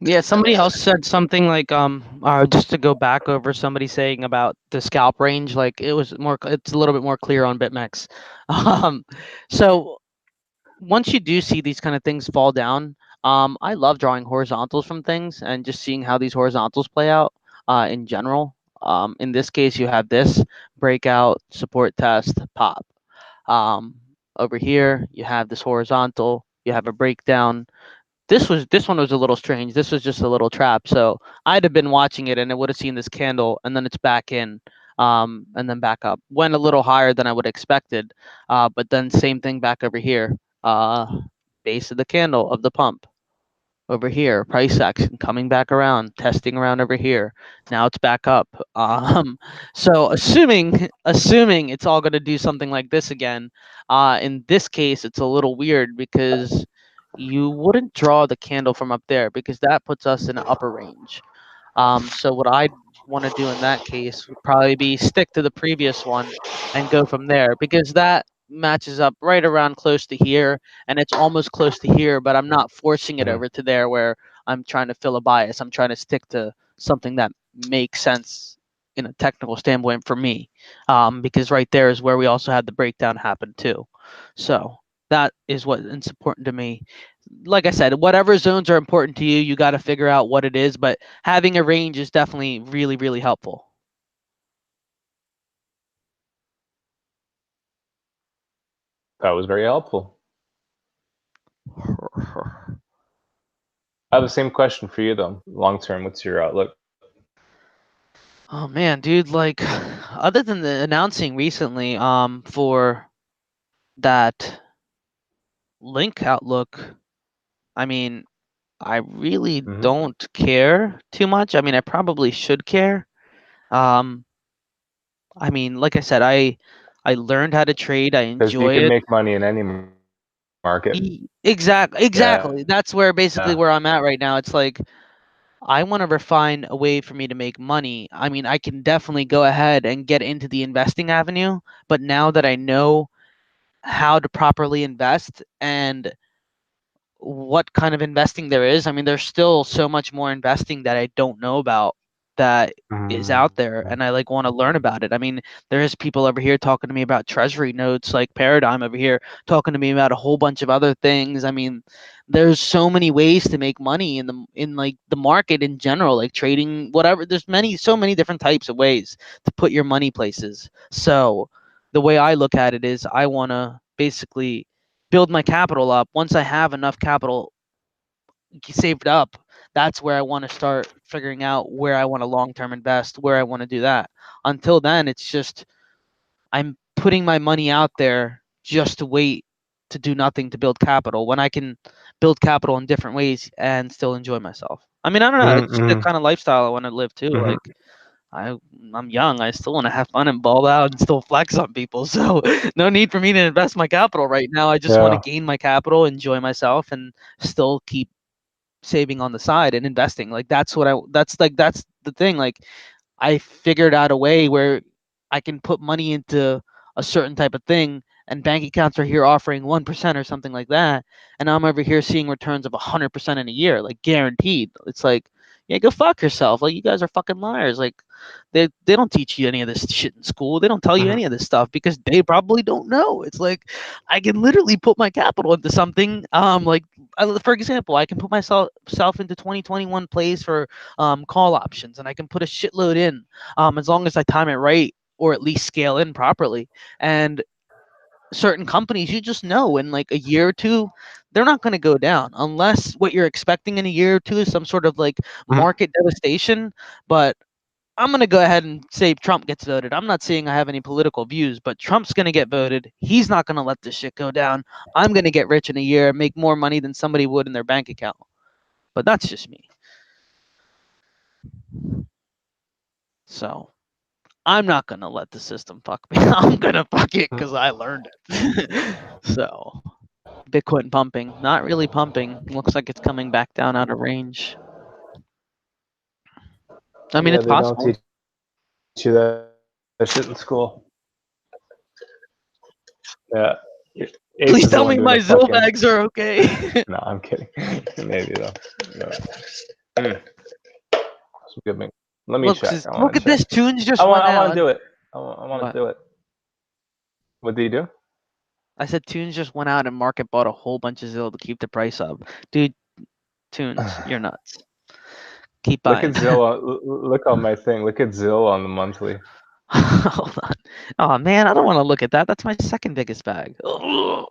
Yeah, somebody else said something like just to go back over somebody saying about the scalp range, like it's a little bit more clear on BitMEX. Um so once you do see these kind of things fall down, I love drawing horizontals from things and just seeing how these horizontals play out in general. In this case, you have this breakout, support test, pop. Um, Over here, you have this horizontal, you have a breakdown. This one was a little strange. This was just a little trap. So I'd have been watching it and it would have seen this candle and then it's back in, and then back up. Went a little higher than I would have expected, but then same thing back over here. Base of the candle of the pump over here, price action coming back around, testing around over here. Now it's back up. So assuming it's all going to do something like this again, in this case it's a little weird because you wouldn't draw the candle from up there because that puts us in an upper range. So what I'd want to do in that case would probably be stick to the previous one and go from there because that matches up right around close to here and it's almost close to here, but I'm not forcing it Mhm. over to there where I'm trying to fill a bias. I'm trying to stick to something that makes sense in a technical standpoint for me, because right there is where we also had the breakdown happen too. So that is what is important to me. Like I said, whatever zones are important to you, you got to figure out what it is. But having a range is definitely really, really helpful. That was very helpful. I have the same question for you though. Long term, what's your outlook? Oh man, dude, like other than the announcing recently for that link outlook, I mean, I really Mm-hmm. don't care too much. I mean, I probably should care. Um I mean, like I said, I learned how to trade. I Because you enjoy can it. make money in any market. Exactly. Yeah. That's where basically where I'm at right now. It's like I want to refine a way for me to make money. I mean, I can definitely go ahead and get into the investing avenue, but now that I know how to properly invest and what kind of investing there is, I mean, there's still so much more investing that I don't know about that is Mm. out there, and I like want to learn about it. I mean, there is people over here talking to me about treasury notes, like Paradigm over here talking to me about a whole bunch of other things. I mean, there's so many ways to make money in like the market in general, like trading, whatever. There's so many different types of ways to put your money places. So the way I look at it is I want to basically build my capital up. Once I have enough capital saved up, that's where I want to start figuring out where I want to long term invest, where I want to do that. Until then, it's just I'm putting my money out there just to wait to do nothing to build capital when I can build capital in different ways and still enjoy myself. I mean, I don't know. It's just the Mm-hmm. kind of lifestyle I want to live too. Mm-hmm. Like I, I'm young. I still want to have fun and ball out and still flex on people. So no need for me to invest my capital right now. I just want to Yeah. gain my capital, enjoy myself, and still keep saving on the side and investing. Like that's the thing. Like I figured out a way where I can put money into a certain type of thing, and bank accounts are here offering 1% or something like that, and I'm over here seeing returns of 100% in a year, like guaranteed. It's like, yeah, go fuck yourself. Like you guys are fucking liars. Like they don't teach you any of this shit in school. They don't tell you Mm-hmm. any of this stuff because they probably don't know. It's like I can literally put my capital into something. Like for example, I can put myself self into 2021 plays for call options, and I can put a shitload in as long as I time it right or at least scale in properly. And certain companies, you just know in like a year or two, they're not going to go down unless what you're expecting in a year or two is some sort of like market devastation. But I'm going to go ahead and say Trump gets voted. I'm not saying I have any political views, but Trump's going to get voted. He's not going to let this shit go down. I'm going to get rich in a year, make more money than somebody would in their bank account. But that's just me. So I'm not going to let the system fuck me. I'm going to fuck it because I learned it. So Bitcoin pumping, not really pumping. Looks like it's coming back down out of range. I mean, Yeah, it's they don't possible. teach you that shit in school. Yeah. Ace Please is the tell one me doing my the Zill fucking. bags are okay. No, I'm kidding. Maybe though. No. Mm. Some good mix. Let me check. I Look want to at check. this. Tunes I just want. went I want out. to do it. I want to What? do it. What do you do? I said Tunes just went out and market bought a whole bunch of Zill to keep the price up. Dude, Tunes, you're nuts. Keep Look at buying. Zillow. Look on my thing. Look at Zillow on the monthly. Hold on. Oh man, I don't want to look at that. That's my second biggest bag. Oh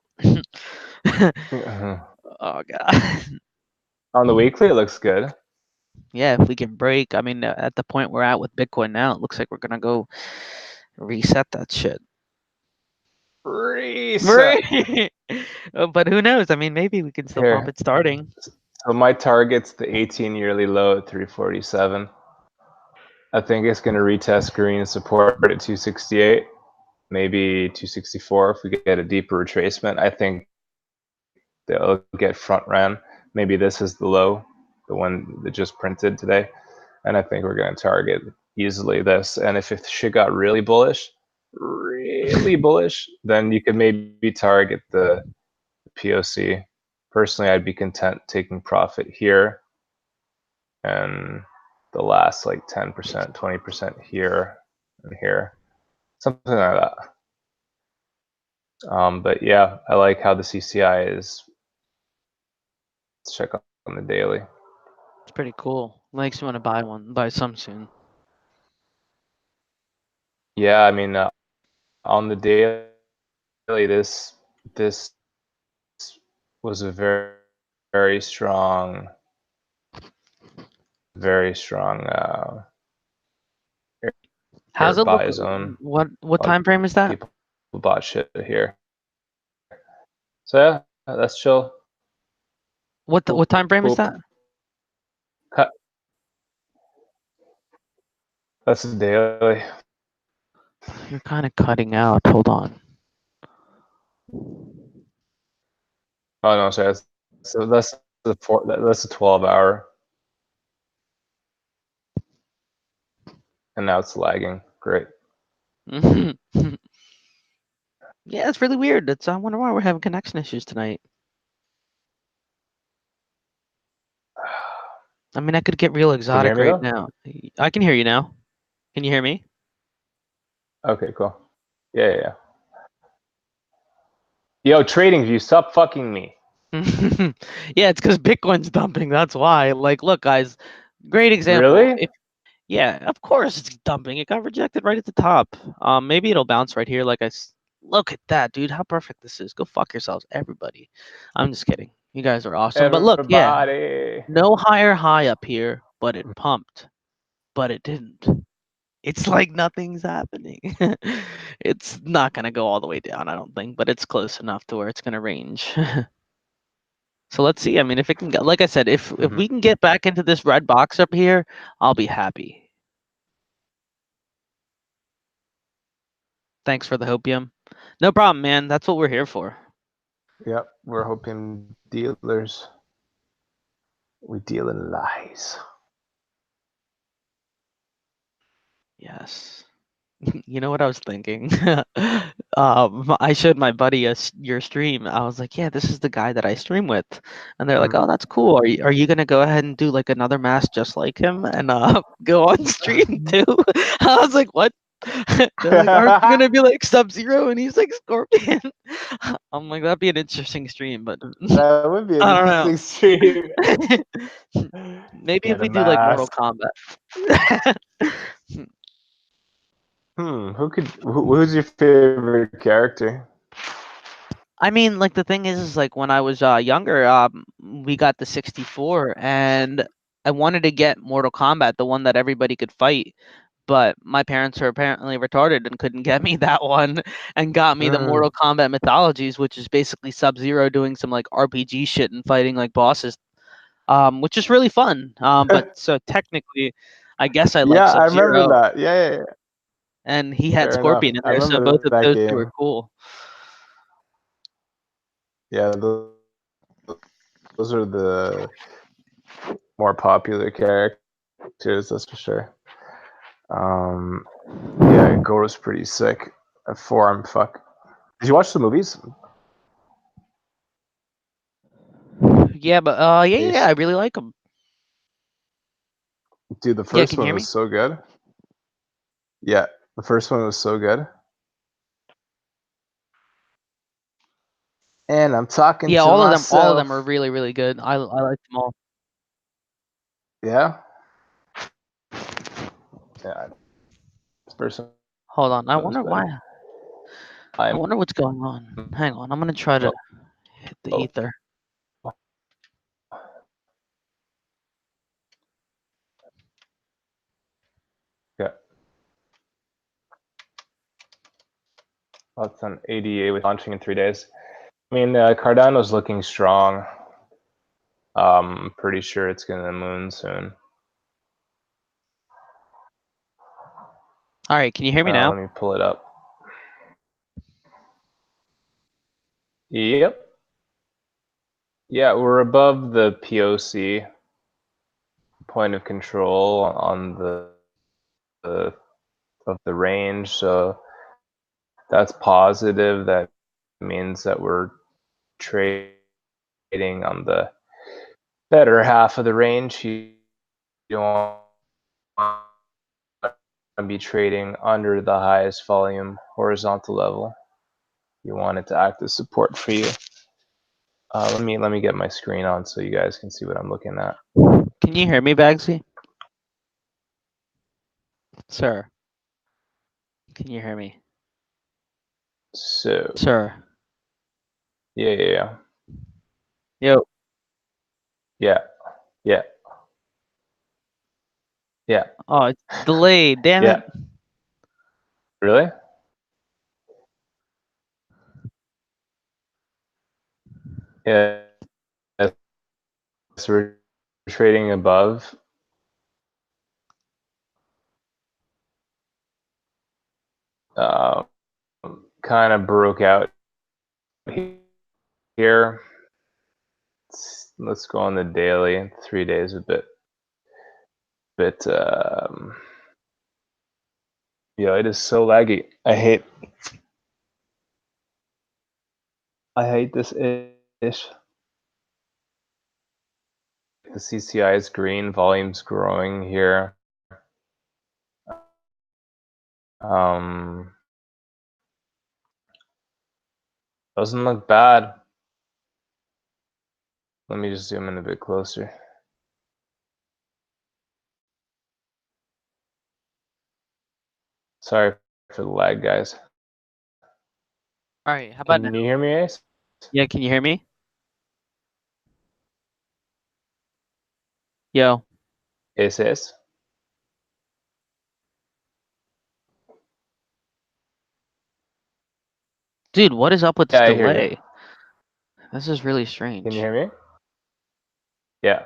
god. On the weekly, it looks good. Yeah, if we can break. I mean, at the point we're at with Bitcoin now, it looks like we're gonna go reset that shit. Reset. Right. But who knows? I mean, maybe we can still pump Here. it starting. So my target's the 18 yearly low at 347. I think it's going to retest green support at 268, maybe 264 if we get a deeper retracement. I think they'll get front ran. Maybe this is the low, the one that just printed today. And I think we're going to target easily this. And if shit got really bullish, then you could maybe target the POC. Personally, I'd be content taking profit here and the last like 10%, 20% here and here, something like that. But yeah, I like how the CCI is. Let's check on the daily. It's pretty cool. Makes me want to buy one, buy some soon. Yeah, I mean, on the daily, this was a very strong, very strong How's it look? buy zone. What A lot time frame is of that? people bought shit here. So yeah, that's chill. Boop, What time frame is boop. that? Cut. That's the daily. You're kind of cutting out. Hold on. Oh no, sorry. So that's that's the 12-hour, and now it's lagging. Great. Yeah, it's really weird. I wonder why we're having connection issues tonight. I mean, I could get real Can you hear exotic me right though? now. I can hear you now. Can you hear me? Okay, cool. Yeah. Yo, trading view, stop fucking me. Yeah, it's because Bitcoin's dumping. That's why. Like, look, guys, great example. Really? Yeah, of course it's dumping. It got rejected right at the top. Maybe it'll bounce right here. Look at that, dude. How perfect this is. Go fuck yourselves, everybody. I'm just kidding. You guys are awesome. But look, yeah, Everybody. no higher high up here, but it pumped. But it didn't. It's like nothing's happening. It's not gonna go all the way down, I don't think, but it's close enough to where it's gonna range. So let's see. I mean, if it can, like I said, if Mhm. we can get back into this red box up here, I'll be happy. Thanks for the hopium. No problem, man. That's what we're here for. Yep, we're hoping dealers. We deal in lies. Yes. You know what I was thinking? I showed my buddy your stream. I was like, "Yeah, this is the guy that I stream with," and they're like, Mhm. "Oh, that's cool. Are you gonna go ahead and do like another mask just like him and go on stream too?" I was like, "What?" They're like, "Aren't you gonna be like Sub-Zero and he's like Scorpion?" I'm like, "That'd be an interesting stream, but That would be an I don't know." interesting stream. Maybe if Get a we do like Mortal mask. Kombat. Who's your favorite character? I mean, like the thing is like when I was younger, we got the 64, and I wanted to get Mortal Kombat, the one that everybody could fight. But my parents are apparently retarded and couldn't get me that one, and got me the Mm. Mortal Kombat Mythologies, which is basically Sub-Zero doing some like RPG shit and fighting like bosses, which is really fun. But so technically, I guess I like Yeah, I remember Sub-Zero, that. Yeah. and he had Fair enough. Scorpion in I there, so both remember of that those two were game. cool. Yeah, those are the more popular characters, that's for sure. Yeah, Goro's pretty sick. Forearm fuck. Did you watch the movies? Yeah, but yeah, I Ace. really like him. Dude, the Yeah, first can you one hear was me? so good. Yeah, the first one was so good. And I'm talking Yeah, to all of them are myself. really, really good. I like them all. Yeah? Yeah, this person Hold on, was good. I I'm wonder what's going on. Hang on, I'm gonna try to hit the oh, ether. yeah. That's an ADA with launching in 3 days. I mean, Cardano's looking strong. Pretty sure it's gonna moon soon. All right, can you hear me now? Let me pull it up. Yep. Yeah, we're above the POC, point of control, on the of the range, so that's positive. That means that we're trading on the better half of the range. You don't want to be trading under the highest volume horizontal level. You want it to act as support for you. Let me get my screen on so you guys can see what I'm looking at. Can you hear me, Bagsy? Sir, can you hear me? So Sir. yeah. Yo. Yeah. Yeah. Yeah. Oh, it's delayed. Damn Yeah. it. Really? Yeah. So we're trading above. Uh, kind of broke out here. Let's go on the daily. 3 days a bit. Yeah, it is so laggy. I hate this ish. the CCI is green, volume's growing here. Doesn't look bad. Let me just zoom in a bit closer. Sorry for the lag, guys. All right, how about now? Can you hear me, Ace? Yeah, can you hear me? Yo, Ace? dude, what is up with this Yeah, I hear you. delay? This is really Can you strange. hear me? Yeah.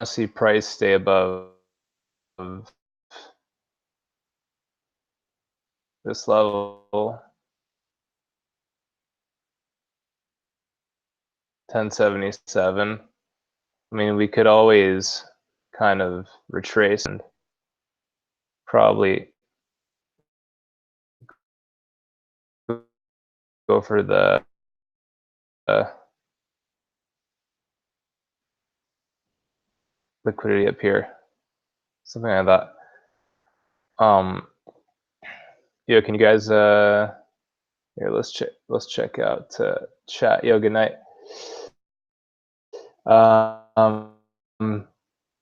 I see price stay above this level, 1077. I mean, we could always kind of retrace and probably go for the liquidity up here, something like that. Yo, can you guys here? Let's check out chat. Yo, good night.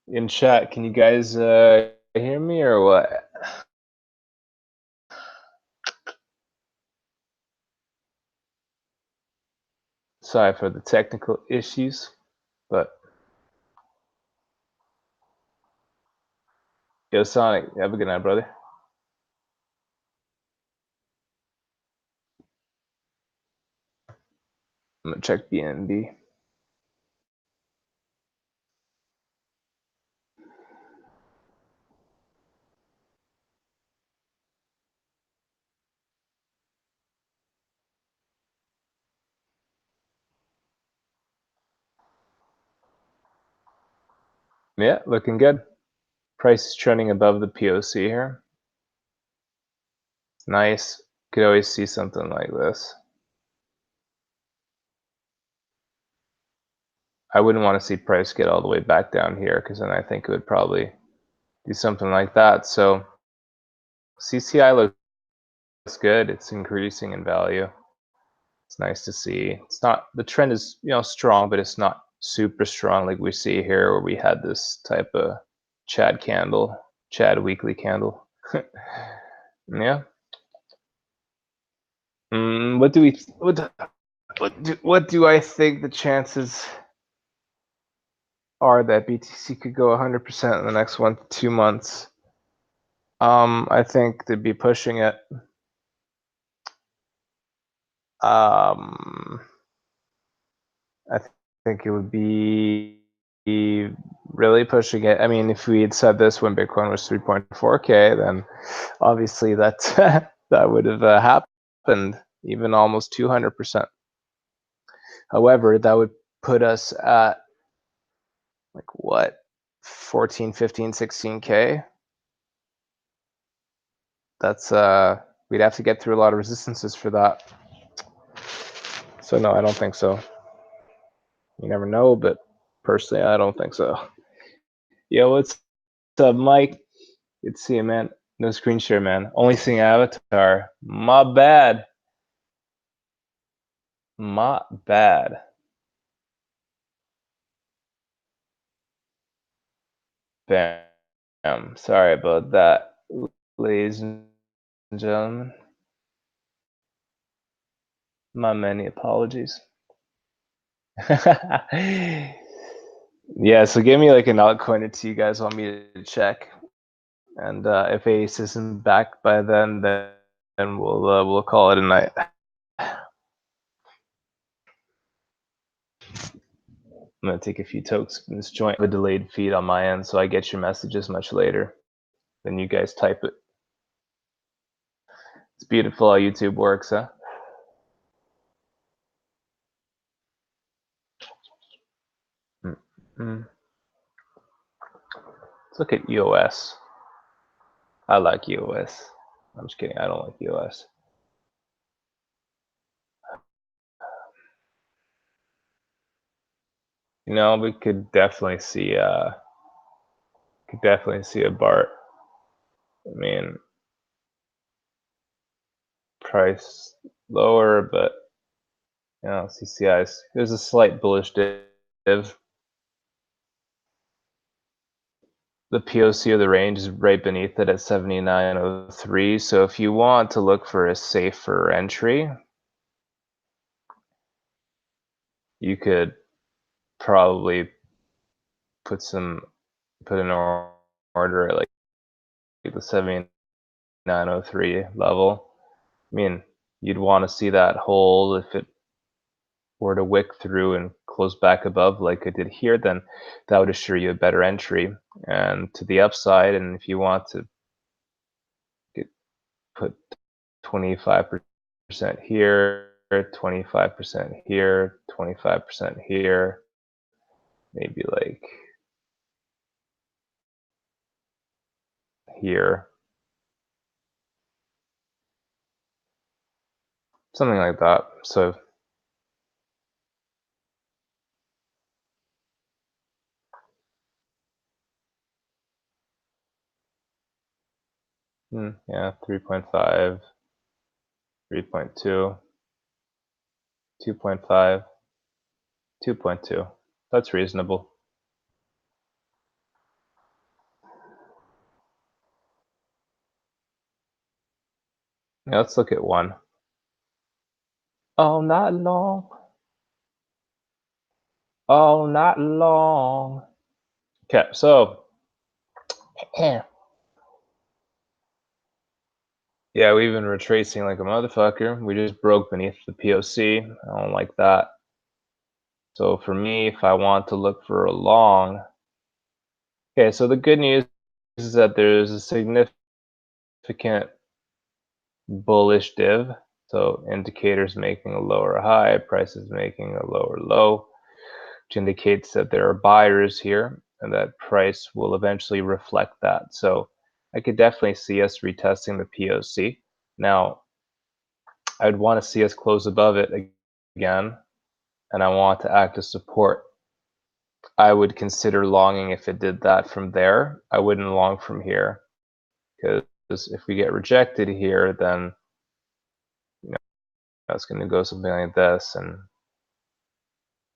In chat, can you guys hear me or what? Sorry for the technical issues, but yo, Sonic, have a good night, brother. I'm gonna check BNB. Yeah, looking good. Price is trending above the POC here. Nice. Could always see something like this. I wouldn't want to see price get all the way back down here because then I think it would probably do something like that. So CCI looks good. It's increasing in value. It's nice to see. It's not, the trend is, strong, but it's not super strong like we see here where we had this type of Chad weekly candle. Yeah. What do I think the chances are that BTC could go 100% in the next 1 to 2 months? I think they'd be pushing it. I think it would be really pushing it. I mean, if we had said this when Bitcoin was 3.4K, then obviously that that would have happened, even almost 200%. However, that would put us at like what, 14, 15, 16K. That's we'd have to get through a lot of resistances for that. So no, I don't think so. You never know, but personally, I don't think so. Yo, what's up, Mike? Good to see you, man. No screen share, man. Only seeing avatar. My bad. My bad. Bam. Sorry about that, ladies and gentlemen. My many apologies. Yeah, so give me like an altcoin or two you guys want me to check. And if Ace isn't back by then we'll call it a night. I'm gonna take a few tokes from this joint. I have a delayed feed on my end, so I get your messages much later than you guys type it. It's beautiful how YouTube works, huh? Let's look at EOS. I like US. I'm just kidding. I don't like US. You know, we could definitely see a BART. I mean, price lower, but you know, CCI's there's a slight bullish div. The POC of the range is right beneath it at 79.03. So if you want to look for a safer entry, you could probably put an order at like the 79.03 level. I mean, you'd want to see that hold. If it were to wick through and close back above like it did here, then that would assure you a better entry and to the upside. And if you want to put 25% here, 25% here, 25% here, maybe like here, something like that. So yeah, 3.5, 3.2, 2.5, 2.2. That's reasonable. Yeah, let's look at one. All night long. All night long. Okay, so yeah, we've been retracing like a motherfucker. We just broke beneath the POC. I don't like that. So for me, if I want to look for a long, okay, so the good news is that there's a significant bullish div. So indicators making a lower high, prices making a lower low, which indicates that there are buyers here and that price will eventually reflect that. So I could definitely see us retesting the POC. Now, I'd want to see us close above it again, and I want to act as support. I would consider longing if it did that from there. I wouldn't long from here, because if we get rejected here, then you know it's going to go something like this, and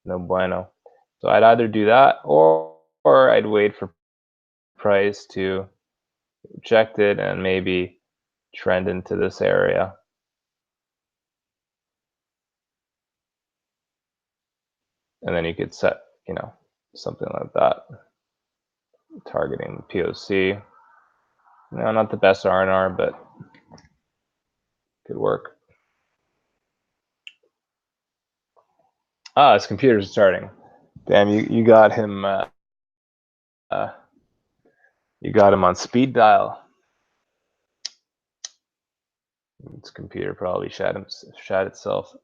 no bueno. So I'd either do that, or I'd wait for price to reject it and maybe trend into this area. And then you could set, you know, something like that, targeting the POC. No, not the best R&R, but could work. Ah, his computer's starting. Damn, you got him. You got him on speed dial. His computer probably shot itself.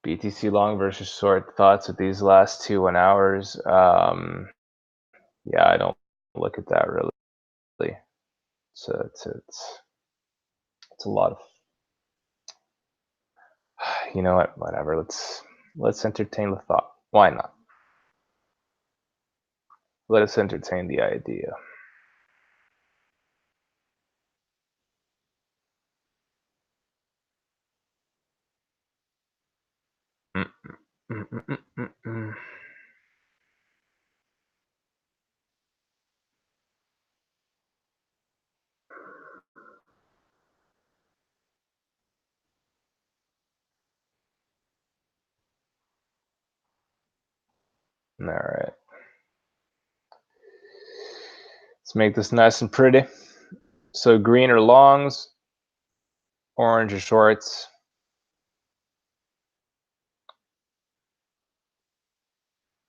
BTC long versus short thoughts with these last 2 1 hours. Yeah, I don't look at that really. It's a lot of. You know what? Whatever. Let's entertain the thought. Why not? Let us entertain the idea. All right. Let's make this nice and pretty. So green are longs, orange are shorts.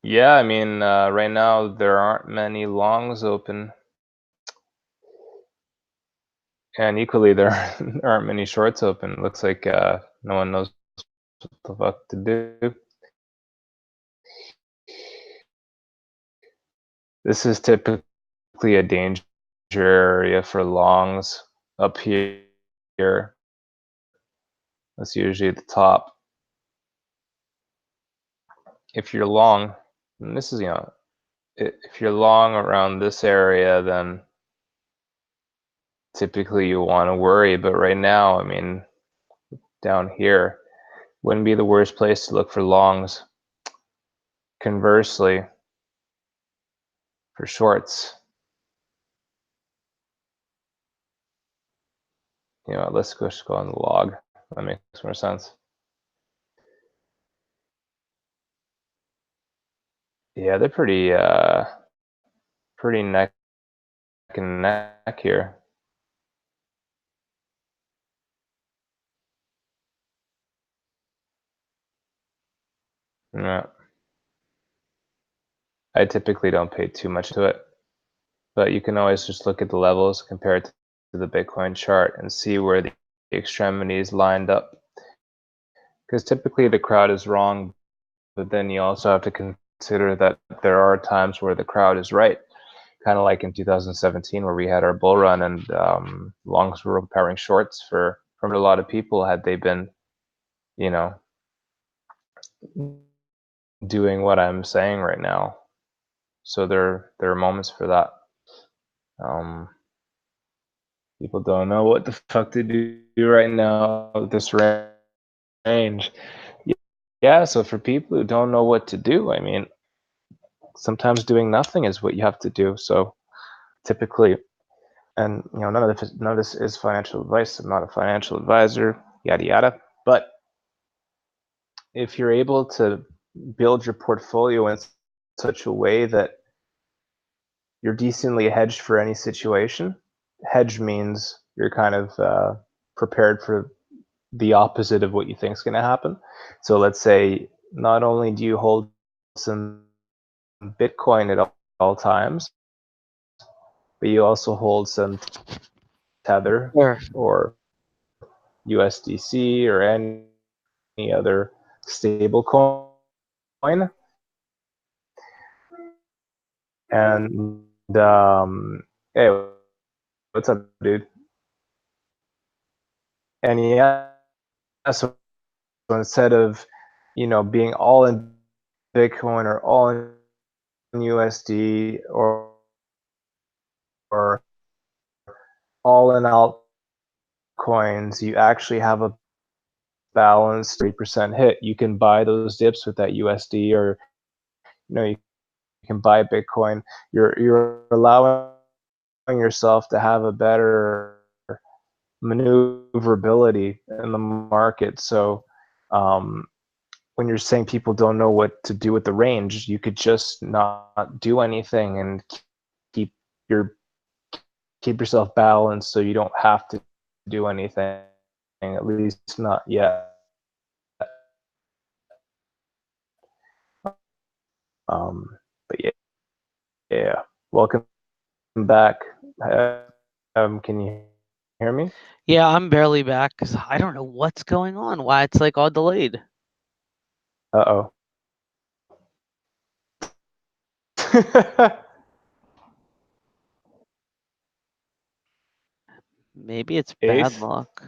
Yeah, I mean, right now there aren't many longs open. And equally, there aren't many shorts open. Looks like no one knows what the fuck to do. This is typically a danger area for longs up here. That's usually at the top. If you're long, and this is, if you're long around this area, then typically you want to worry. But right now, I mean, down here wouldn't be the worst place to look for longs. Conversely, for shorts, let's just go on the log. That makes more sense. Yeah, they're pretty neck and neck here. Yeah. I typically don't pay too much to it, but you can always just look at the levels compared to the Bitcoin chart and see where the extremities lined up. Because typically the crowd is wrong, but then you also have to consider that there are times where the crowd is right. Kind of like in 2017 where we had our bull run and longs were overpowering shorts from a lot of people had they been, doing what I'm saying right now. So there are moments for that. People don't know what the fuck to do right now with this range. Yeah, so for people who don't know what to do, I mean, sometimes doing nothing is what you have to do. So typically, and none of this is financial advice. I'm not a financial advisor, yada yada. But if you're able to build your portfolio in such a way that you're decently hedged for any situation, hedge means you're kind of prepared for the opposite of what you think is going to happen. So let's say not only do you hold some Bitcoin at all times, but you also hold some Tether Sure. or USDC or any other stable coin. And hey, what's up, dude? And yeah, so instead of being all in Bitcoin or all in USD or all in altcoins, you actually have a balanced 3% hit. You can buy those dips with that USD, or you can buy Bitcoin. You're allowing yourself to have a better maneuverability in the market. So when you're saying people don't know what to do with the range, you could just not do anything and keep your keep yourself balanced so you don't have to do anything, at least not yet. But yeah, welcome back. Can you hear me? Yeah, I'm barely back because I don't know what's going on. Why it's like all delayed. Uh-oh. Maybe it's bad Ace? luck.